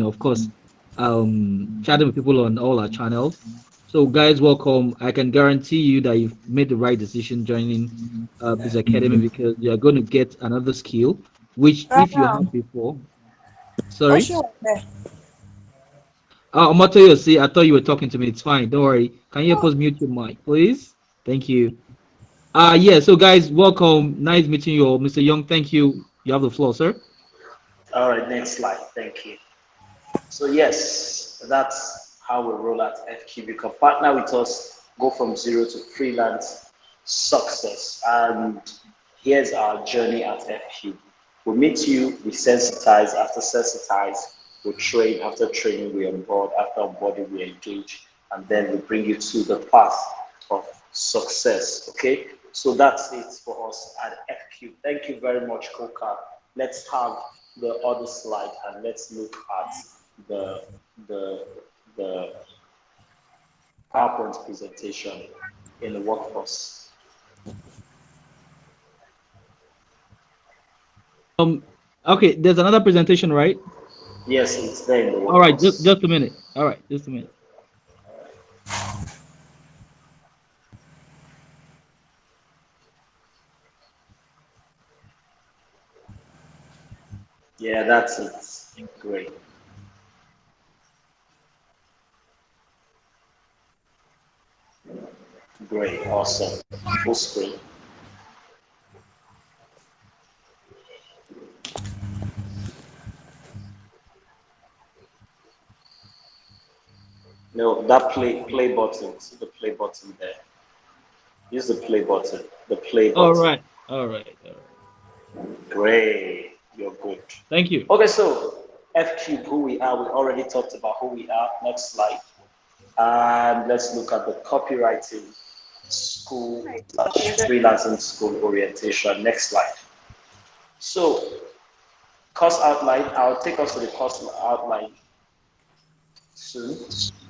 of course, chatting with people on all our channels. So, guys, welcome. I can guarantee you that you've made the right decision joining this academy because you are going to get another skill, which if you have before, Oh, sorry. sure. Oh, Omotoyo, see, I thought you were talking to me. It's fine. Don't worry. Can you help us mute your mic, please? Thank you. Yeah, so guys, welcome. Nice meeting you all. Mr. Young, thank you. You have the floor, sir. All right, next slide. Thank you. So yes, that's how we roll at FQ. You can partner with us, go from zero to freelance success. And here's our journey at FQ. We meet you, we sensitize. After sensitize, we train. After training, we onboard. After onboarding, we engage. And then we bring you to the path of success. Okay? So that's it for us at FQ. Thank you very much, Koka. Let's have the other slide and let's look at the the PowerPoint presentation in the workforce. Okay, there's another presentation, right? Yes, it's there in the All right, workforce. just a minute. All right, just a minute. Yeah, that's it. Great. Great. Awesome. Full screen. No, that play button. See the play button there. Use the play button. The play All button. right. All right. All right. Great. You're good. Thank you. Okay, so FCube, who we are, we already talked about who we are. Next slide. And let's look at the copywriting school, freelancing school orientation. Next slide. So, course outline. I'll take us to the course outline soon.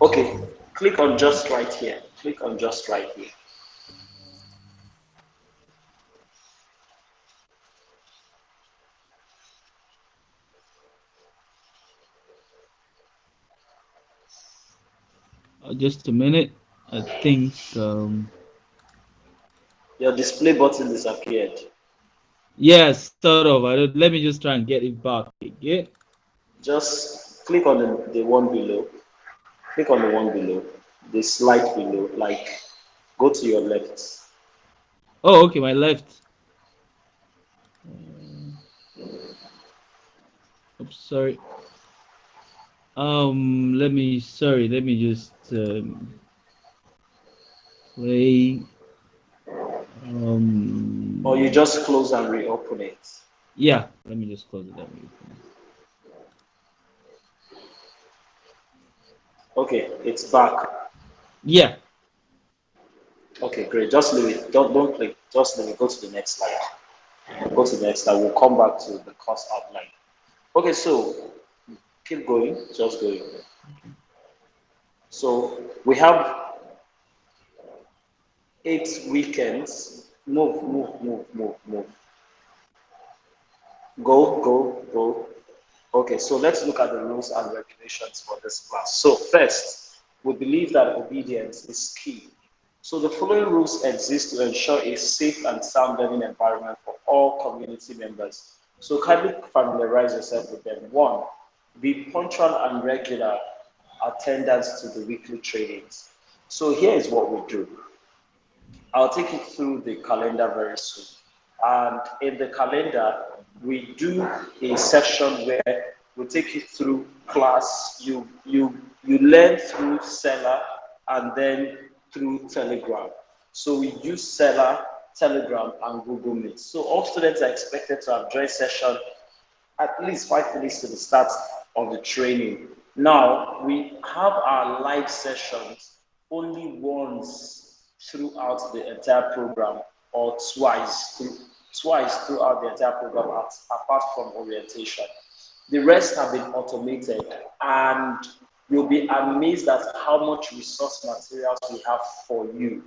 Okay, click on just right here. Click on just right here. Just a minute. I think. Your display button disappeared. Yes, sort of. Let me just try and get it back again. Just click on the one below. Click on the one below. The slide below. Like, go to your left. Oh, okay. My left. Oops, sorry. Let me. Sorry. Let me just play. Or you just close and reopen it. Yeah. Let me just close it down. Okay, it's back. Yeah. Okay, great. Just leave it. Don't click. Just leave it. Go to the next slide. Go to the next slide. We'll come back to the course outline. Okay, so keep going. Just going. So we have 8 weekends. Move. Go. Okay, so let's look at the rules and regulations for this class. So first, we believe that obedience is key. So the following rules exist to ensure a safe and sound learning environment for all community members. So kindly familiarize yourself with them. 1, be punctual and regular attendance to the weekly trainings. So here is what we do. I'll take you through the calendar very soon. And in the calendar, we do a session where we take you through class. You learn through Seller and then through Telegram. So we use Seller, Telegram, and Google Meet. So all students are expected to have joined session at least 5 minutes to the start of the training. Now, we have our live sessions only once throughout the entire program, or twice throughout the entire program, apart from orientation. The rest have been automated, and you'll be amazed at how much resource materials we have for you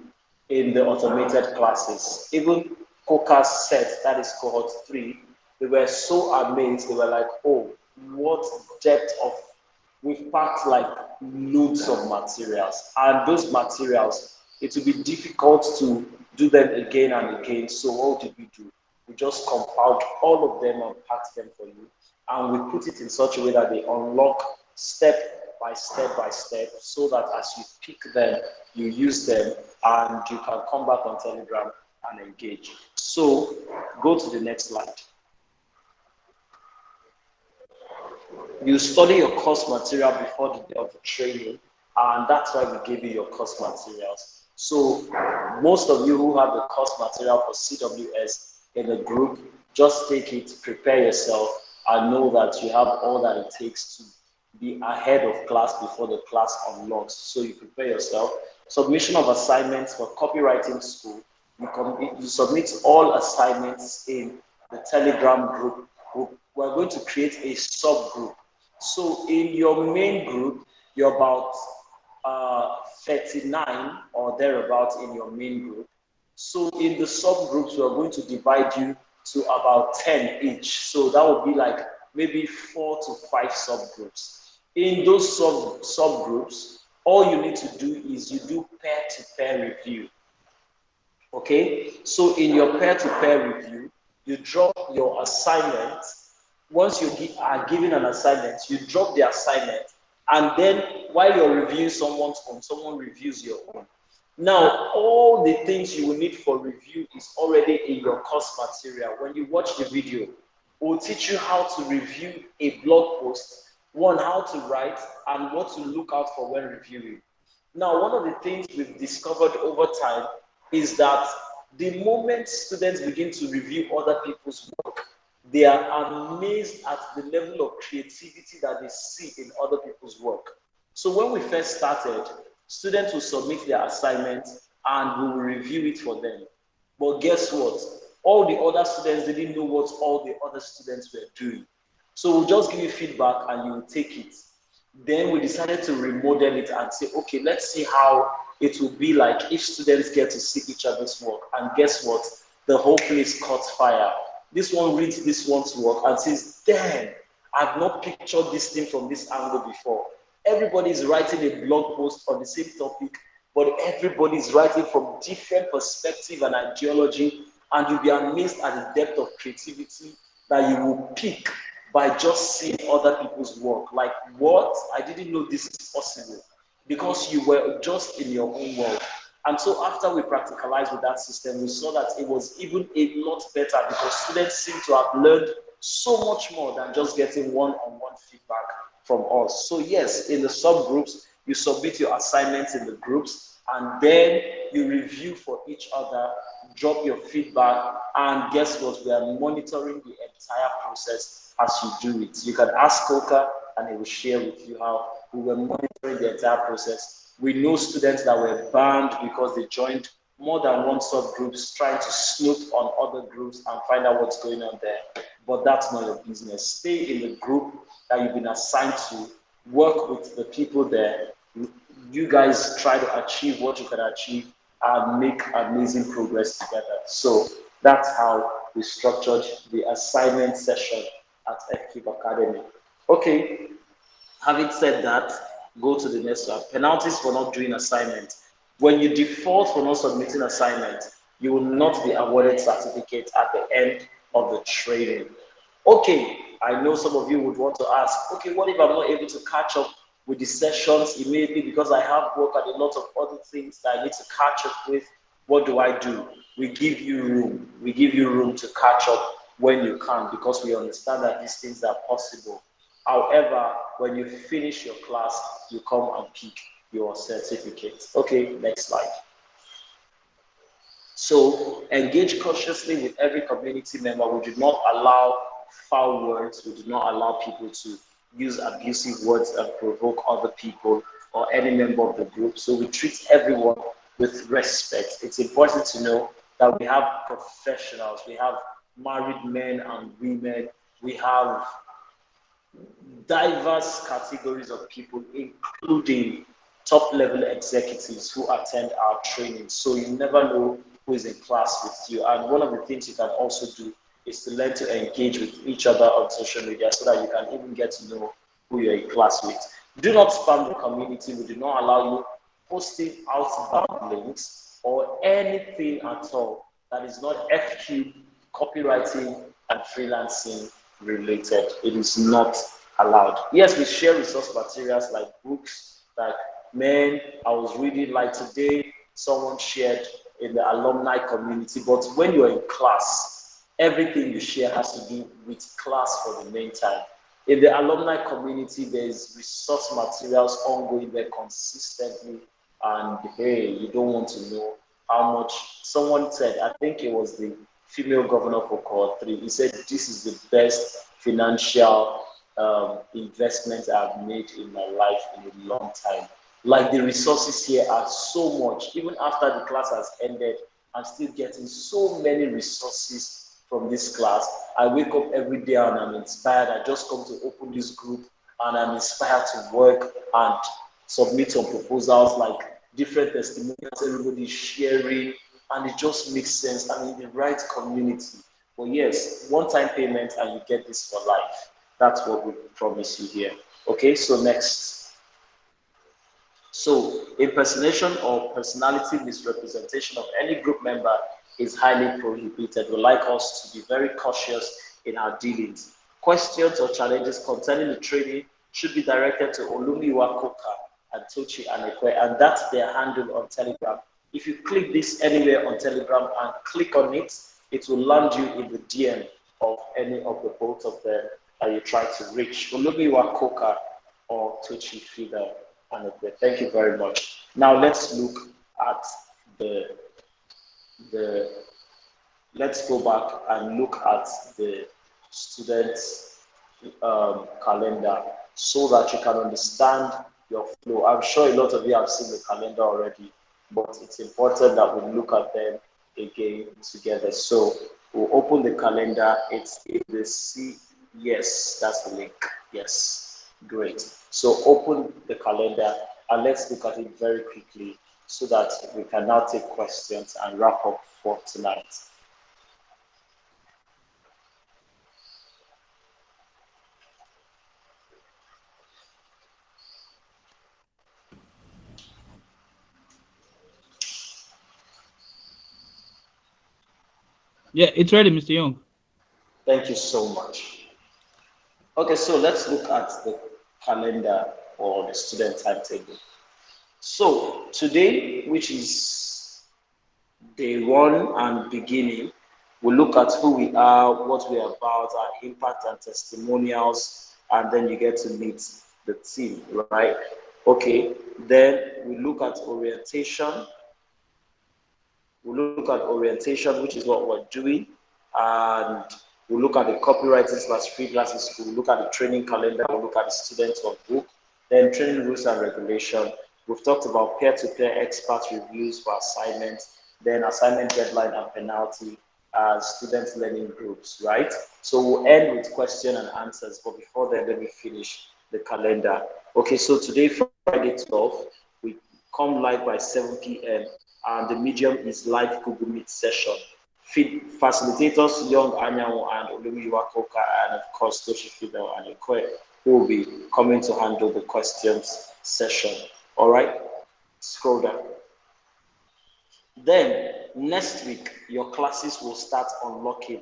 in the automated classes. Even Coca's set, that is cohort 3, they were so amazed. They were like, oh, what depth of, we've packed like loads of materials. And those materials, it will be difficult to do them again and again. So what did we do? We just compiled all of them and packed them for you. And we put it in such a way that they unlock step by step, so that as you pick them, you use them, and you can come back on Telegram and engage. So go to the next slide. You study your course material before the day of the training, and that's why we gave you your course materials. So most of you who have the course material for CWS in the group, just take it, prepare yourself, and know that you have all that it takes to be ahead of class before the class unlocks. So you prepare yourself. Submission of assignments for copywriting school. You submit all assignments in the Telegram group. We're going to create a subgroup. So in your main group, you're about 39 or thereabouts in your main group. So in the subgroups, we're going to divide you to about 10 each. So that would be like maybe 4 to 5 subgroups. In those subgroups, all you need to do is you do pair-to-pair review. Okay, so in your pair-to-pair review, you drop your assignment. Once you are given an assignment, you drop the assignment, and then while you're reviewing someone's own, someone reviews your own. Now, all the things you will need for review is already in your course material. When you watch the video, we'll teach you how to review a blog post, one, how to write, and what to look out for when reviewing. Now, one of the things we've discovered over time is that the moment students begin to review other people's work, they are amazed at the level of creativity that they see in other people's work. So when we first started, students will submit their assignments and we will review it for them. But guess what? All the other students didn't know what all the other students were doing. So we'll just give you feedback and you will take it. Then we decided to remodel it and say, okay, let's see how it will be like if students get to see each other's work. And guess what? The whole place caught fire. This one reads this one's work and says, damn, I've not pictured this thing from this angle before. Everybody is writing a blog post on the same topic, but everybody is writing from different perspective and ideology, and you'll be amazed at the depth of creativity that you will pick by just seeing other people's work. Like, what? I didn't know this is possible, because you were just in your own world. And so after we practicalized with that system, we saw that it was even a lot better, because students seem to have learned so much more than just getting one-on-one feedback from us. So yes, in the subgroups, you submit your assignments in the groups, and then you review for each other, drop your feedback, and guess what? We are monitoring the entire process as you do it. You can ask Coca, and he will share with you how we were monitoring the entire process. We know students that were banned because they joined more than one subgroups, trying to snoop on other groups and find out what's going on there. But that's not your business. Stay in the group that you've been assigned to, work with the people there. You guys try to achieve what you can achieve and make amazing progress together. So that's how we structured the assignment session at FCube Academy. Okay, having said that, go to the next one. Penalties for not doing assignment. When you default for not submitting assignment, you will not be awarded certificate at the end of the training. Okay, I know some of you would want to ask, okay, what if I'm not able to catch up with the sessions immediately because I have work and a lot of other things that I need to catch up with? What do? We give you room. We give you room to catch up when you can, because we understand that these things are possible. However, when you finish your class, you come and pick your certificate. Okay, next slide. So engage cautiously with every community member. We do not allow foul words. We do not allow people to use abusive words and provoke other people or any member of the group. So we treat everyone with respect. It's important to know that we have professionals. We have married men and women. We have diverse categories of people, including top level executives who attend our training. So you never know who is in class with you. And one of the things you can also do is to learn to engage with each other on social media so that you can even get to know who you're in class with. Do not spam the community. We do not allow you posting outbound links or anything at all that is not FQ, copywriting, and freelancing related. It is not allowed. Yes, we share resource materials like books, like man, I was reading like today, someone shared in the alumni community, but when you're in class, everything you share has to do with class for the main time. In the alumni community, there's resource materials ongoing there consistently, and hey, you don't want to know how much. Someone said, I think it was the female governor for Cohort 3, he said, this is the best financial investment I've made in my life in a long time. Like, the resources here are so much. Even after the class has ended, I'm still getting so many resources from this class. I wake up every day and I'm inspired. I just come to open this group and I'm inspired to work and submit some proposals, like different testimonials, everybody's sharing, and it just makes sense. I'm in the right community. But yes, one-time payment and you get this for life. That's what we promise you here. Okay, so next. So impersonation or personality misrepresentation of any group member is highly prohibited. We like us to be very cautious in our dealings. Questions or challenges concerning the training should be directed to Olumiwa Koka and Tochi Anekwe, and that's their handle on Telegram. If you click this anywhere on Telegram and click on it, it will land you in the DM of any of the both of them that you try to reach. Olumiwa Koka or Tochi Fida Anekwe. Thank you very much. Now let's look at the let's go back and look at the students' calendar so that you can understand your flow. I'm sure a lot of you have seen the calendar already, but it's important that we look at them again together. So we'll open the calendar. It's in the C. Yes, that's the link. Yes, great. So open the calendar and let's look at it very quickly so that we can now take questions and wrap up for tonight. Yeah, it's ready, Mr. Young. Thank you so much. Okay, so let's look at the calendar or the student timetable. So today, which is day one and beginning, we'll look at who we are, what we're about, our impact and testimonials, and then you get to meet the team, right? Okay, then we look at orientation. We'll look at orientation, which is what we're doing, and we'll look at the copywriting / freelancing school. We'll look at the training calendar. We'll look at the students workbook, then training rules and regulation. We've talked about peer-to-peer expert reviews for assignments, then assignment deadline and penalty, student learning groups, right? So we'll end with question and answers, but before then, let me finish the calendar. Okay, so today, Friday 12th, we come live by 7 p.m. and the medium is live Google Meet session. Facilitators Young Anyanwu and Olumiwa Koka, and of course Toshi Fidel and Ekwe, who will be coming to handle the questions session. All right, scroll down. Then next week, your classes will start unlocking.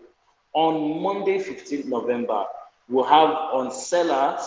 On Monday, 15th November, we'll have on Seller,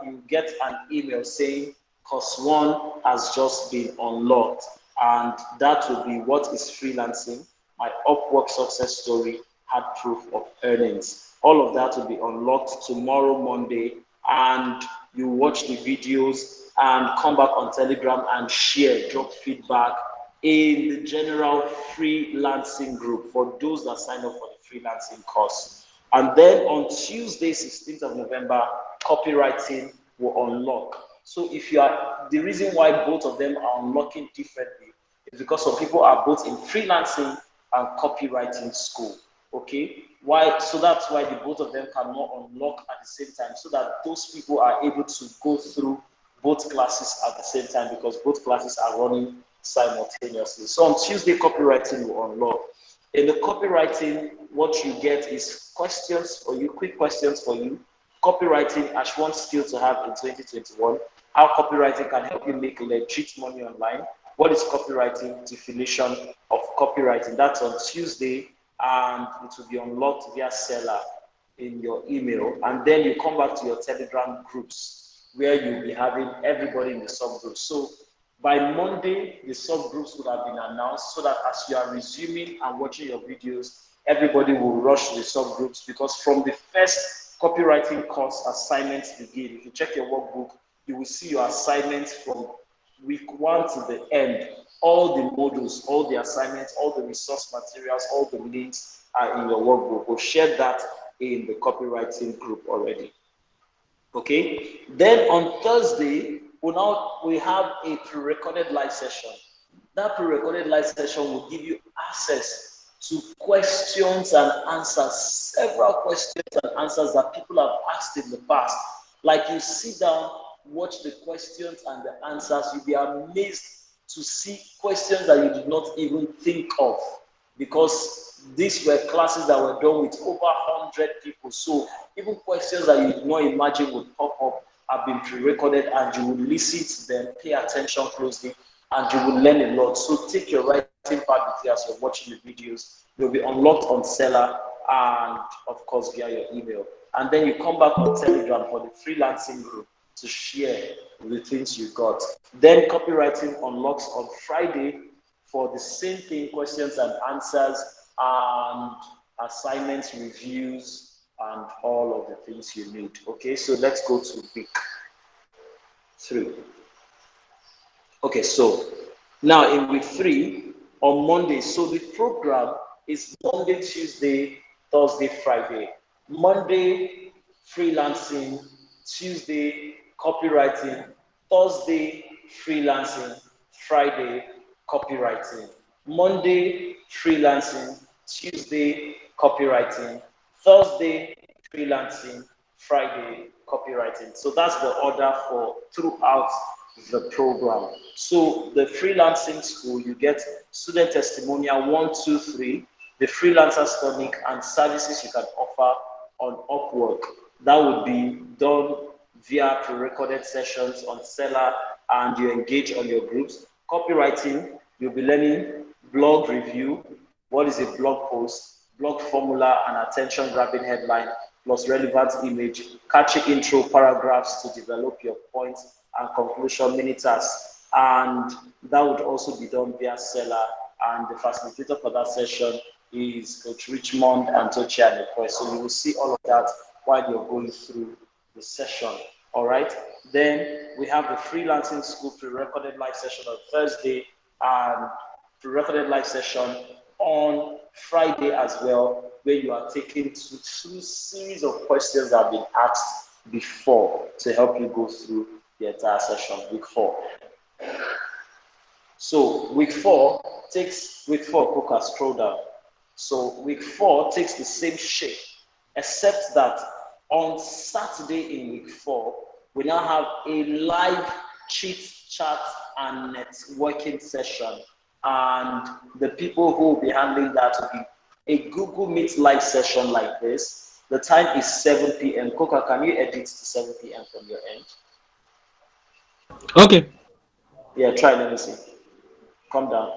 you get an email saying course 1 has just been unlocked. And that will be what is freelancing, my Upwork success story, had proof of earnings. All of that will be unlocked tomorrow, Monday, and you watch the videos and come back on Telegram and share, drop feedback in the general freelancing group for those that sign up for the freelancing course. And then on Tuesday, 16th of November, copywriting will unlock. So if you are, the reason why both of them are unlocking differently is because some people are both in freelancing and copywriting school. Okay, why? So that's why the both of them cannot unlock at the same time, so that those people are able to go through both classes at the same time, because both classes are running simultaneously. So on Tuesday, copywriting will unlock. In the copywriting, what you get is questions for you, quick questions for you. Copywriting as one skill to have in 2021. How copywriting can help you make legit money online. What is copywriting? Definition of copywriting. That's on Tuesday, and it will be unlocked via Seller in your email. And then you come back to your Telegram groups, where you'll be having everybody in the subgroup. So by Monday, the subgroups would have been announced, so that as you are resuming and watching your videos, everybody will rush to the subgroups, because from the first copywriting course assignments begin. If you check your workbook, you will see your assignments from week 1 to the end. All the modules, all the assignments, all the resource materials, all the links are in your workbook. We'll share that in the copywriting group already. Okay, then on Thursday, we have a pre-recorded live session. That pre-recorded live session will give you access to questions and answers, several questions and answers that people have asked in the past. Like, you sit down, watch the questions and the answers, you'll be amazed to see questions that you did not even think of, because these were classes that were done with over 100 people. So even questions that you did not imagine would pop up have been pre-recorded, and you will listen to them, pay attention closely, and you will learn a lot. So take your writing pad with you as you're watching the videos. They'll be unlocked on Seller and, of course, via your email. And then you come back on Telegram for the freelancing group to share the things you got. Then copywriting unlocks on Friday for the same thing, questions and answers, and assignments, reviews, and all of the things you need. Okay, so let's go to week 3. Okay, so now in week 3 on Monday, so the program is Monday, Tuesday, Thursday, Friday. Monday, freelancing. Tuesday, copywriting. Thursday, freelancing. Friday, copywriting. Monday, freelancing. Tuesday, copywriting. Thursday, freelancing. Friday, copywriting. So that's the order for throughout the program. So the freelancing school, you get student testimonial 1, 2, 3, the freelancers tonic, and services you can offer on Upwork. That would be done via pre-recorded sessions on Seller, and you engage on your groups. Copywriting, you'll be learning blog review, what is a blog post, blog formula, and attention-grabbing headline, plus relevant image, catchy intro paragraphs to develop your points and conclusion minutes. And that would also be done via Seller. And the facilitator for that session is Coach Richmond and Tochi Anekwe. So you will see all of that while you're going through the session. All right. Then we have the freelancing school pre-recorded live session on Thursday and pre-recorded live session on Friday as well, where you are taken through series of questions that have been asked before to help you go through the entire session, week 4. So week 4 takes, Coca, scroll down. So week 4 takes the same shape, except that on Saturday in week 4, we now have a live chit chat and networking session. And the people who will be handling that will be a Google Meet live session like this. The time is 7 p.m. Coca, can you edit to 7 p.m. from your end? Okay. Yeah, try, let me see. Come down.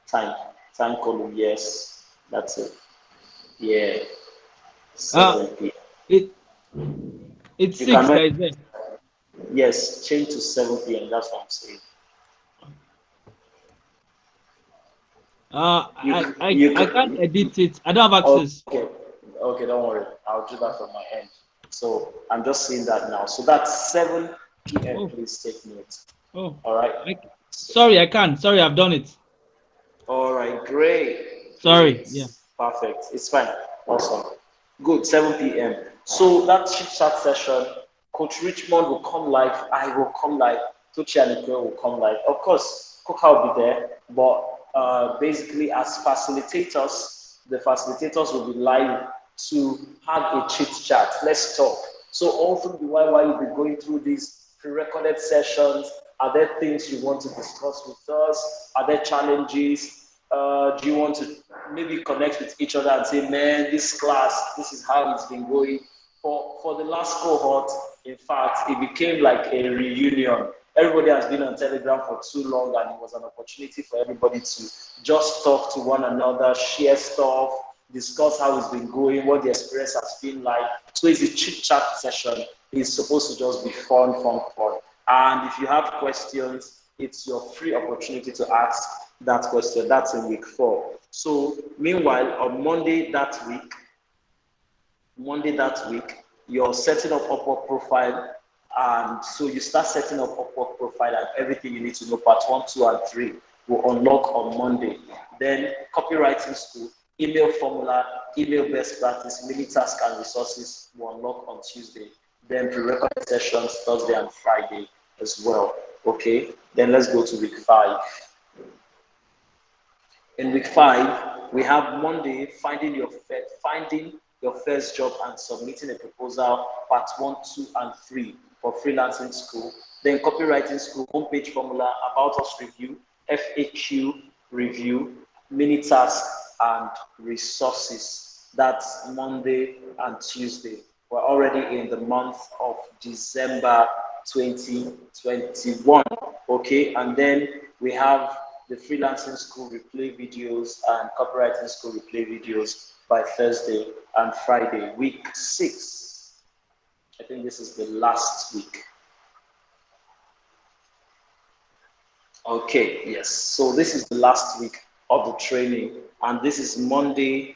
Time column, yes, that's it. Yeah, 7 p.m. It's You 6, cannot, guys. There. yes, change to 7 p.m. That's what I'm saying. I can't edit it. I don't have access. Okay, don't worry. I'll do that from my end. So I'm just seeing that now. So that's 7 p.m. Oh. Please take note. Oh. All right. Sorry, I can't. Sorry, I've done it. All right, great. Sorry. Great. Yeah. Perfect. It's fine. Awesome. Good. 7 p.m. So that chit chat session, Coach Richmond will come live. I will come live. Tochi Anekwe will come live. Of course, Coca will be there, but basically as facilitators, the facilitators will be live to have a chit chat. Let's talk. So all through the while you'll be going through these pre-recorded sessions, are there things you want to discuss with us? Are there challenges? Do you want to maybe connect with each other and say, man, this class, this is how it's been going? For the last cohort, in fact, it became like a reunion. Everybody has been on Telegram for too long, and it was an opportunity for everybody to just talk to one another, share stuff, discuss how it's been going, what the experience has been like. So it's a chit chat session. It's supposed to just be fun. And if you have questions, it's your free opportunity to ask that question. That's in week 4. So meanwhile, on Monday that week, you're setting up Upwork profile. And so you start setting up Upwork profile, and everything you need to know, part 1, 2, and 3 will unlock on Monday. Then copywriting school, email formula, email best practice, mini task and resources will unlock on Tuesday. Then pre-recorded sessions Thursday and Friday as well. Okay, then let's go to week 5. In week 5, we have Monday, finding your first job and submitting a proposal, part 1, 2, and 3 for freelancing school. Then copywriting school, homepage formula, about us review, FAQ review, mini tasks, and resources. That's Monday and Tuesday. We're already in the month of December 2021. Okay, and then we have the freelancing school replay videos and copywriting school replay videos by Thursday and Friday. Week 6. I think this is the last week. Okay, yes. So this is the last week of the training, and this is Monday,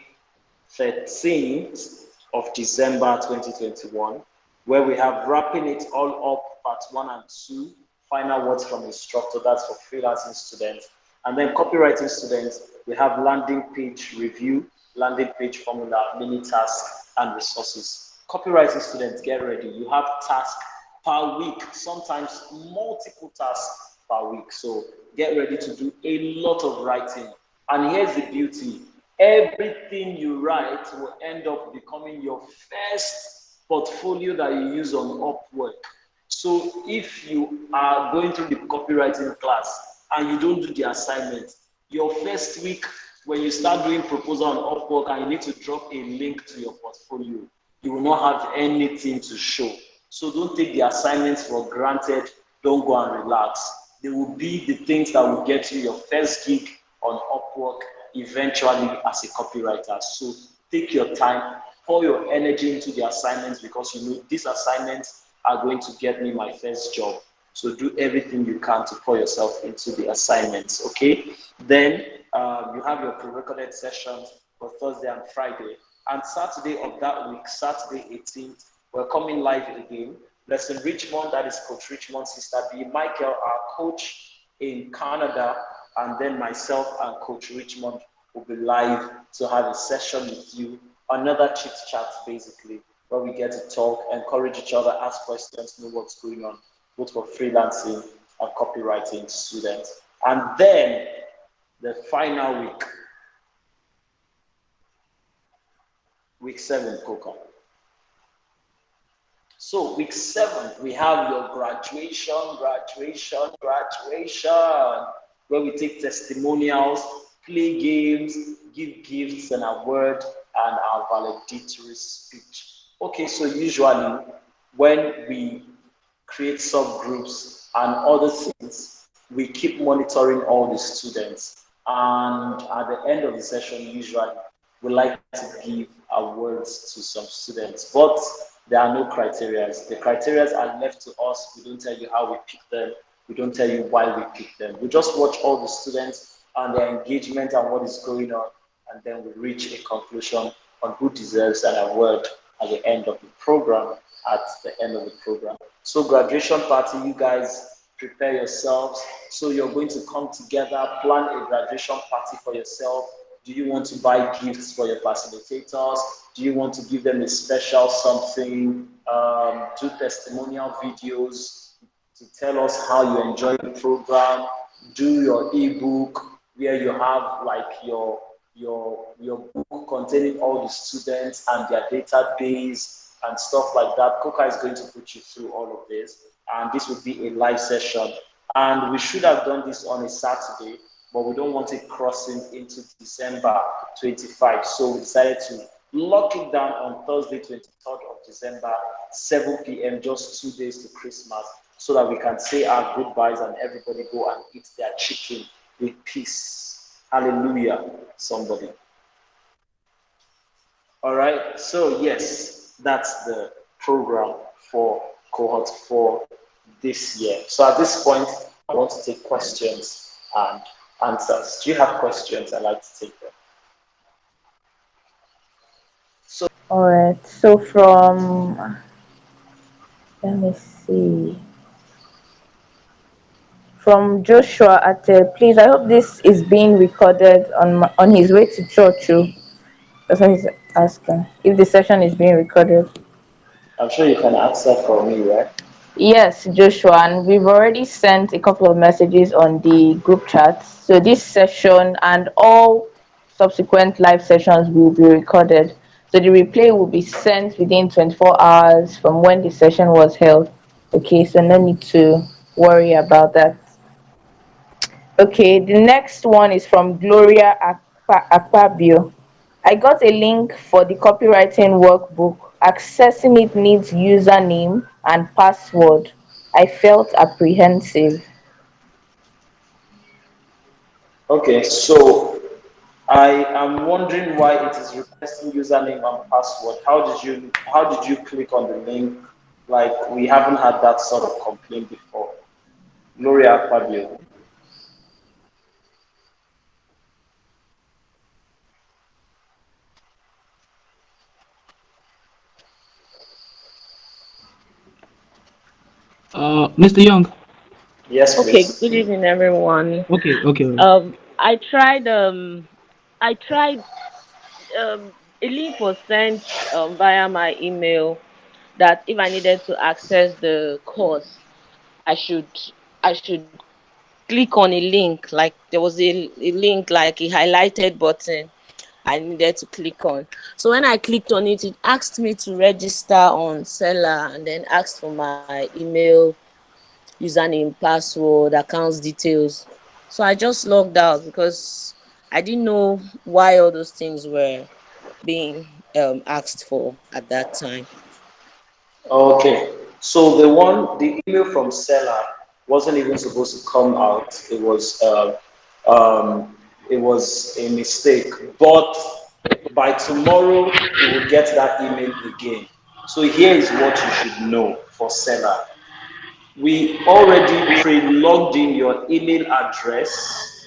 13th of December 2021, where we have wrapping it all up, part 1 and 2 final words from instructor, that's for freelancing students. And then copywriting students, we have landing page review, landing page formula, mini tasks, and resources. Copywriting students, get ready. You have tasks per week, sometimes multiple tasks per week. So get ready to do a lot of writing. And here's the beauty. Everything you write will end up becoming your first portfolio that you use on Upwork. So if you are going through the copywriting class and you don't do the assignment, your first week when you start doing proposal on Upwork and you need to drop a link to your portfolio, you will not have anything to show. So don't take the assignments for granted. Don't go and relax. They will be the things that will get you your first gig on Upwork eventually as a copywriter. So take your time, pour your energy into the assignments because you know these assignments are going to get me my first job. So do everything you can to pour yourself into the assignments, okay? Then you have your pre-recorded sessions for Thursday and Friday. And Saturday of that week, Saturday 18th, we're coming live again. Lesson Richmond, that is Coach Richmond's sister B. Michael, our coach in Canada, and then myself and Coach Richmond will be live to have a session with you. Another chit chat, basically, where we get to talk, encourage each other, ask questions, know what's going on, both for freelancing and copywriting students. And then the final week 7, Coca. So week 7, we have your graduation, where we take testimonials, play games, give gifts and award, and our valedictory speech. Okay, so usually when we create subgroups and other things, we keep monitoring all the students. And at the end of the session, usually we like to give awards to some students, but there are no criteria. The criteria are left to us. We don't tell you how we pick them. We don't tell you why we pick them. We just watch all the students and their engagement and what is going on, and then we reach a conclusion on who deserves an award at the end of the program. So graduation party, you guys prepare yourselves. So you're going to come together, plan a graduation party for yourself. Do you want to buy gifts for your facilitators? Do you want to give them a special something? Do testimonial videos to tell us how you enjoy the program. Do your ebook where you have like your book containing all the students and their database and stuff like that. Coca is going to put you through all of this, and this will be a live session. And we should have done this on a Saturday, but we don't want it crossing into December 25. So we decided to lock it down on Thursday, 23rd of December, 7 p.m., just 2 days to Christmas, so that we can say our goodbyes and everybody go and eat their chicken with peace. Hallelujah, somebody. All right, so yes, that's the program for cohort 4 this year. So at this point, I want to take questions and answers. Do you have questions? I'd like to take them. All right. So from let me see. From Joshua Ate, please. I hope this is being recorded on his way to church. Oh. That's what he's asking. If the session is being recorded. I'm sure you can answer for me, right? Yes, Joshua, and we've already sent a couple of messages on the group chat. So this session and all subsequent live sessions will be recorded. So the replay will be sent within 24 hours from when the session was held. Okay, so no need to worry about that. Okay, the next one is from Gloria Akpabio. I got a link for the copywriting workbook. Accessing it needs username and password. I felt apprehensive. Okay, so I am wondering why it is requesting username and password. How did you click on the link? Like we haven't had that sort of complaint before. Gloria Fabio. Mr. Young. Yes, Okay, good please. evening, everyone. Okay, okay. I tried I tried a link was sent via my email that if I needed to access the course, I should I should click on a link. Like there was a link, like a highlighted button I needed to click on. So when I clicked on it, it asked me to register on Seller and then asked for my email, username, password, accounts details. So I just logged out because I didn't know why all those things were being asked for at that time. Okay. So the email from seller wasn't even supposed to come out. Um, it was a mistake. But by tomorrow, you will get that email again. So here is what you should know for seller. We already pre-logged in your email address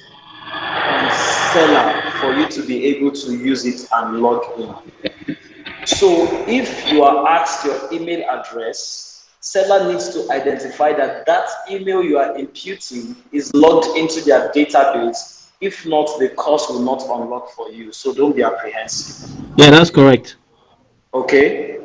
on seller for you to be able to use it and log in. So if you are asked your email address, seller needs to identify that that email you are imputing is logged into their database. If not, the course will not unlock for you. So don't be apprehensive. Yeah, that's correct. Okay?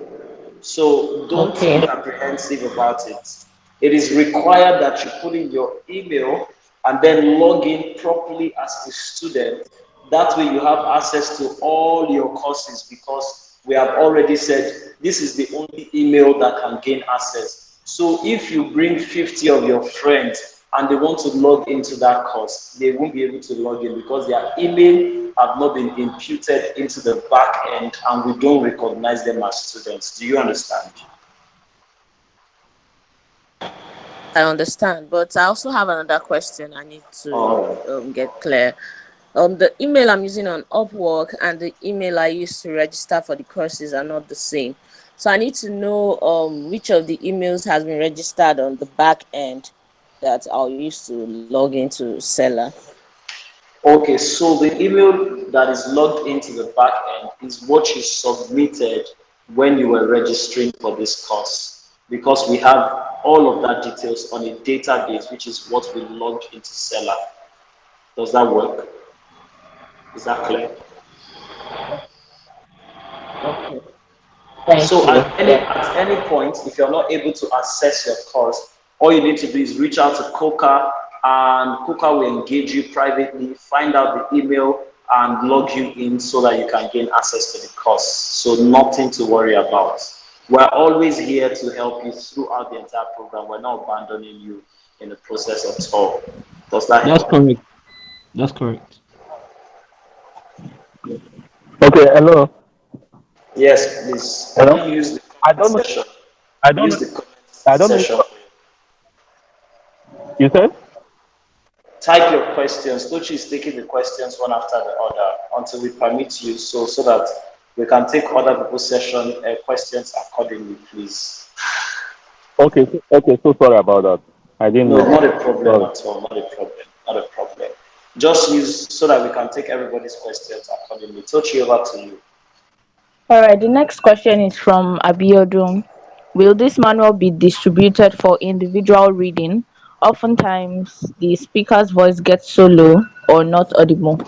So don't Okay. be apprehensive about it. It is required that you put in your email and then log in properly as a student. That way you have access to all your courses because we have already said this is the only email that can gain access. So if you bring 50 of your friends and they want to log into that course, they won't be able to log in because their email have not been imputed into the back end and we don't recognize them as students. Do you understand? I understand, but I also have another question I need to All right. get clear. The email I'm using on Upwork and the email I use to register for the courses are not the same. So I need to know which of the emails has been registered on the back end that I'll use to log into Seller. Okay, so the email that is logged into the back end is what you submitted when you were registering for this course because we have all of that details on a database, which is what we logged into Seller. Does that work? Is that clear? Okay. Thank So you. at any point, if you're not able to access your course, all you need to do is reach out to Coca, and Coca will engage you privately, find out the email, and log you in so that you can gain access to the course. So nothing to worry about. We're always here to help you throughout the entire program. We're not abandoning you in the process at all. Does that That's help? correct. That's correct. Okay, hello. Yes, please. Hello. Can you use the I comment don't know. section? I don't know. Use the comment I don't know. If, section. you said? Type your questions. Tochi is taking the questions one after the other until we permit you, so that we can take other people's questions accordingly, please. Okay. Okay. So sorry about that. I didn't No, know. not a problem Sorry. at all. Not a problem. Not a problem. Just use so that we can take everybody's questions accordingly. Tochi, over to you. All right, the next question is from Abiodun. Will this manual be distributed for individual reading? Oftentimes, the speaker's voice gets so low or not audible.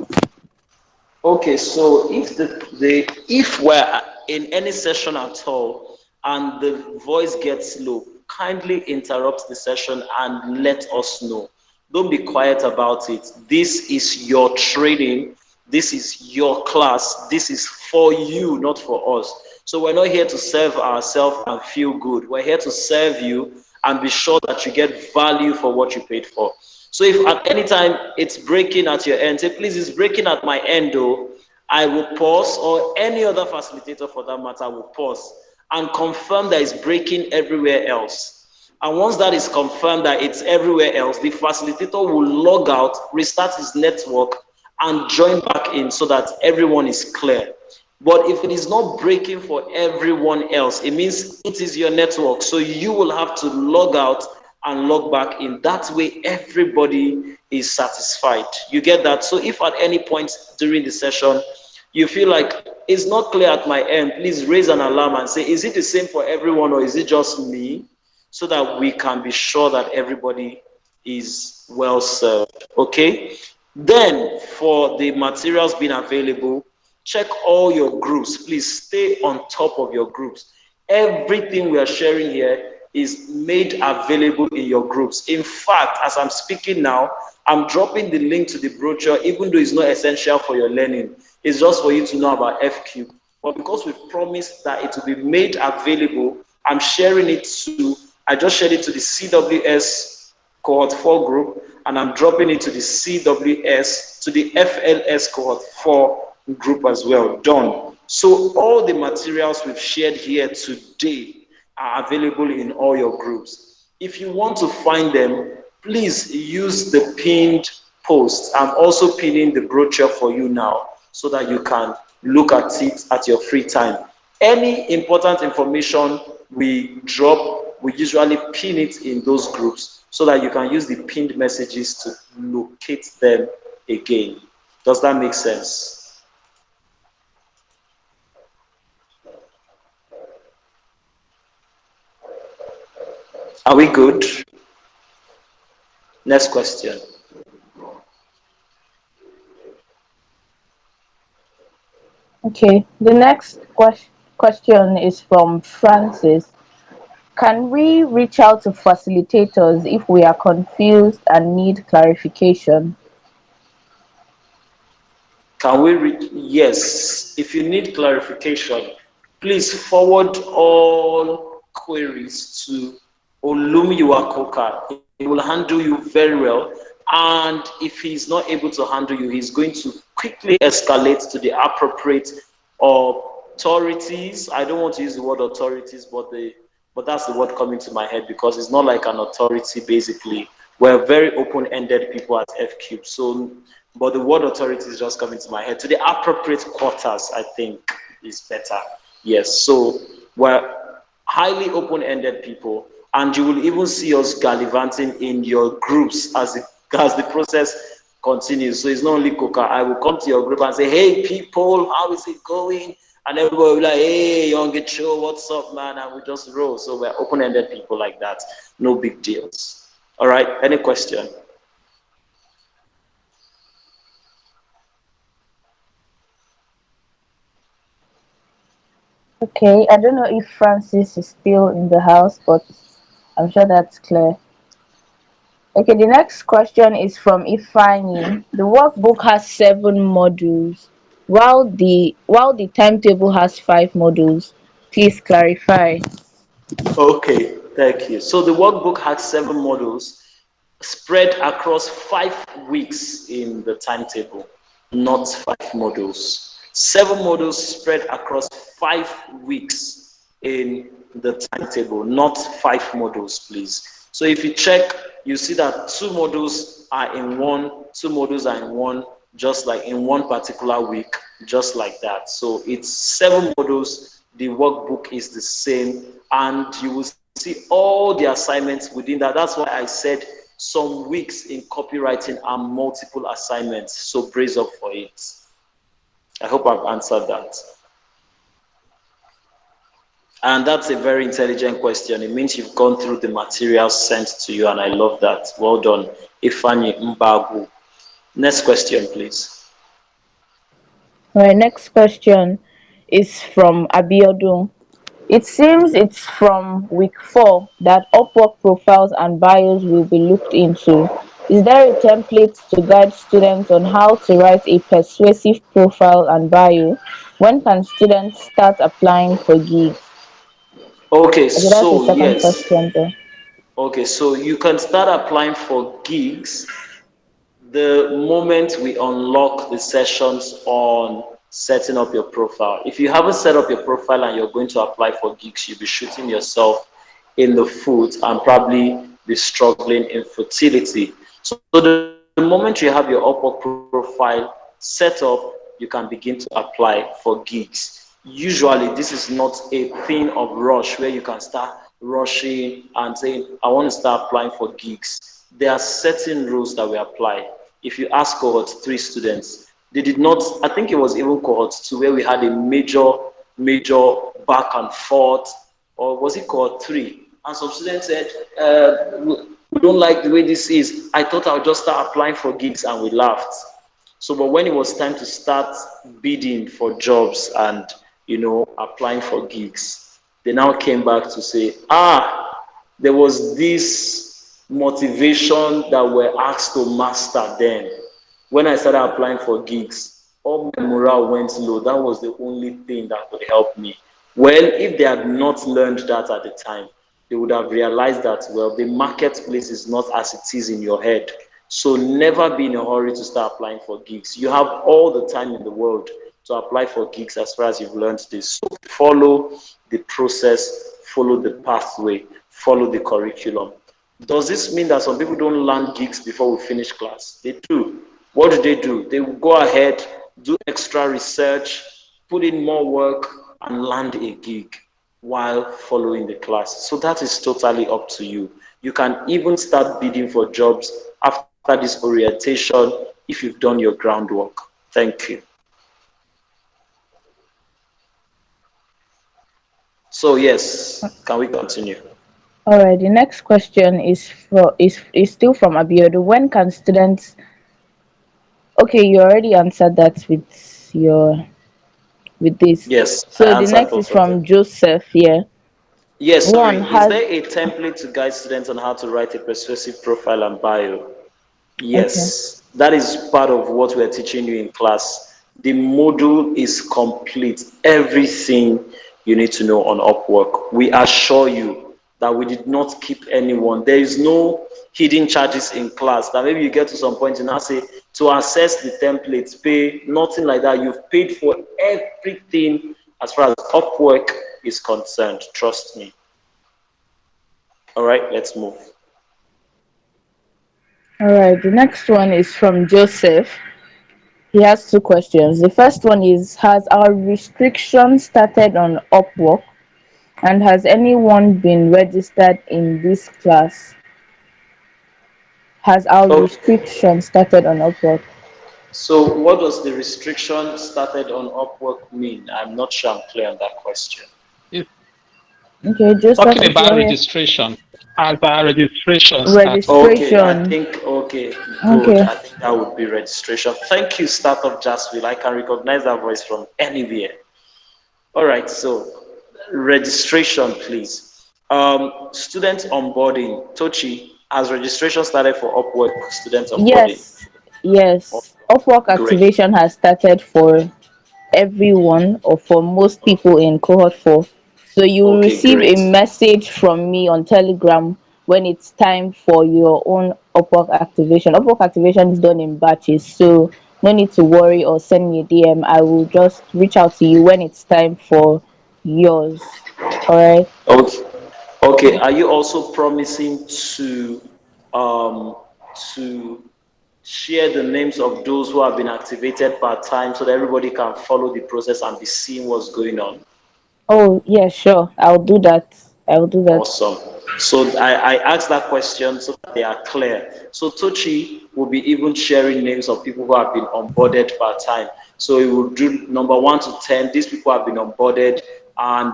Okay, so if we're in any session at all and the voice gets low, kindly interrupt the session and let us know. Don't be quiet about it. This is your training. This is your class. This is for you, not for us. So we're not here to serve ourselves and feel good. We're here to serve you and be sure that you get value for what you paid for. So if at any time it's breaking at your end, say, please, it's breaking at my end, though. I will pause, or any other facilitator for that matter will pause and confirm that it's breaking everywhere else. And once that is confirmed that it's everywhere else, the facilitator will log out, restart his network, and join back in so that everyone is clear. But if it is not breaking for everyone else, it means it is your network. So you will have to log out and log back in. That way, everybody is satisfied. You get that? So if at any point during the session, you feel like it's not clear at my end, please raise an alarm and say, is it the same for everyone or is it just me? So that we can be sure that everybody is well served. Okay. Then for the materials being available, check all your groups. Please stay on top of your groups. Everything we are sharing here is made available in your groups. In fact, as I'm speaking now, I'm dropping the link to the brochure, even though it's not essential for your learning. It's just for you to know about FCube. But because we've promised that it will be made available, I'm sharing it to, I just shared it to the CWS Cohort 4 group, and I'm dropping it to the CWS, to the FLS Cohort 4 group as well. Done. So all the materials we've shared here today are available in all your groups. If you want to find them, please use the pinned post. I'm also pinning the brochure for you now so that you can look at it at your free time. Any important information we drop, we usually pin it in those groups so that you can use the pinned messages to locate them again. Does that make sense? Are we good? Next question. Okay, the next question is from Francis. Can we reach out to facilitators if we are confused and need clarification? Can we read? Yes. If you need clarification, please forward all queries to Olumiwa. He will handle you very well. And if he's not able to handle you, he's going to quickly escalate to the appropriate authorities. I don't want to use the word authorities, but that's the word coming to my head because it's not like an authority basically. We're very open-ended people at FCube. So, but the word authority is just coming to my head. To the appropriate quarters, I think is better. Yes. So we're highly open-ended people, and you will even see us gallivanting in your groups as the process continues. So it's not only Coca. I will come to your group and say, "Hey, people, how is it going?" And everybody will be like, "Hey, young show, what's up, man?" And we just roll. So we're open-ended people like that. No big deals. All right. Any question? Okay, I don't know if Francis is still in the house, but I'm sure that's clear. Okay, the next question is from Ifani. The workbook has 7 modules, while the timetable has 5 modules. Please clarify. Okay, thank you. So the workbook had 7 modules spread across 5 weeks in the timetable, not 5 modules. 7 modules spread across 5 weeks in the timetable, not 5 modules, please. So if you check, you see that 2 modules are in one, 2 modules are in one, just like in one particular week, just like that. So it's 7 modules. The workbook is the same, and you will see all the assignments within that. That's why I said some weeks in copywriting are multiple assignments. So brace up for it. I hope I've answered that. And that's a very intelligent question. It means you've gone through the materials sent to you, and I love that. Well done, Ifani Mbagu. Next question, please. All right, next question is from Abiodun. It seems it's from week 4 that Upwork profiles and bios will be looked into. Is there a template to guide students on how to write a persuasive profile and bio? When can students start applying for gigs? Okay, Okay, that's the so second yes. question there. Okay, so you can start applying for gigs the moment we unlock the sessions on setting up your profile. If you haven't set up your profile and you're going to apply for gigs, you'll be shooting yourself in the foot and probably be struggling in fertility. So the moment you have your Upwork profile set up, you can begin to apply for gigs. Usually, this is not a thing of rush where you can start rushing and saying, I want to start applying for gigs. There are certain rules that we apply. If you ask cohort 3 students, they did not, I think it was even cohort 2 where we had a major back and forth, or was it cohort 3? And some students said, We don't like the way this is. I thought I'll just start applying for gigs, and we laughed. So, but when it was time to start bidding for jobs and, applying for gigs, they now came back to say, there was this motivation that we're asked to master then. When I started applying for gigs, all my morale went low. That was the only thing that could help me. Well, if they had not learned that at the time, they would have realized that, well, the marketplace is not as it is in your head. So never be in a hurry to start applying for gigs. You have all the time in the world to apply for gigs as far as you've learned this. So follow the process, follow the pathway, follow the curriculum. Does this mean that some people don't land gigs before we finish class? They do. What do? They will go ahead, do extra research, put in more work, and land a gig while following the class. So that is totally up to you. You can even start bidding for jobs after this orientation if you've done your groundwork. Thank you. So yes, can we continue? All right. The next question is still from Abiodu. When can students? Okay, you already answered that with this. Yes, I So the answered next is both of them. from Joseph here. Yes, sorry. One Is has there a template to guide students on how to write a persuasive profile and bio? okay. Yes, that is part of what we're teaching you in class. The module is complete. Everything you need to know on Upwork. We assure you that we did not keep anyone. There is no hidden charges in class. That maybe you get to some point and now say, to access the templates, pay, nothing like that. You've paid for everything as far as Upwork is concerned. Trust me. All right, let's move. All right. The next one is from Joseph. He has two questions. The first one is: has our restriction started on Upwork, and has anyone been registered in this class? Has our Okay. restriction started on Upwork? So what does the restriction started on Upwork mean? I'm not sure I'm clear on that question. It's Okay, Joseph, talking if about you're here. registration. As our registration started. Okay, Registration. good. Okay. I think that would be registration. Thank you, Startup Jaswil. I can recognize that voice from anywhere. All right, so registration, please. Student onboarding. Tochi, has registration started for Upwork student onboarding? Yes, yes. Upwork Great. activation has started for everyone or for most people in cohort 4. So you will Okay, receive a great. message from me on Telegram when it's time for your own Upwork activation. Upwork activation is done in batches, so no need to worry or send me a DM. I will just reach out to you when it's time for yours. All right. Okay. Okay. Are you also promising um to share the names of those who have been activated part time so that everybody can follow the process and be seeing what's going on? Oh, yeah, sure. I'll do that. I will do that. Awesome. So I asked that question so that they are clear. So Tochi will be even sharing names of people who have been onboarded part time. So it will do number 1 to 10. These people have been onboarded, and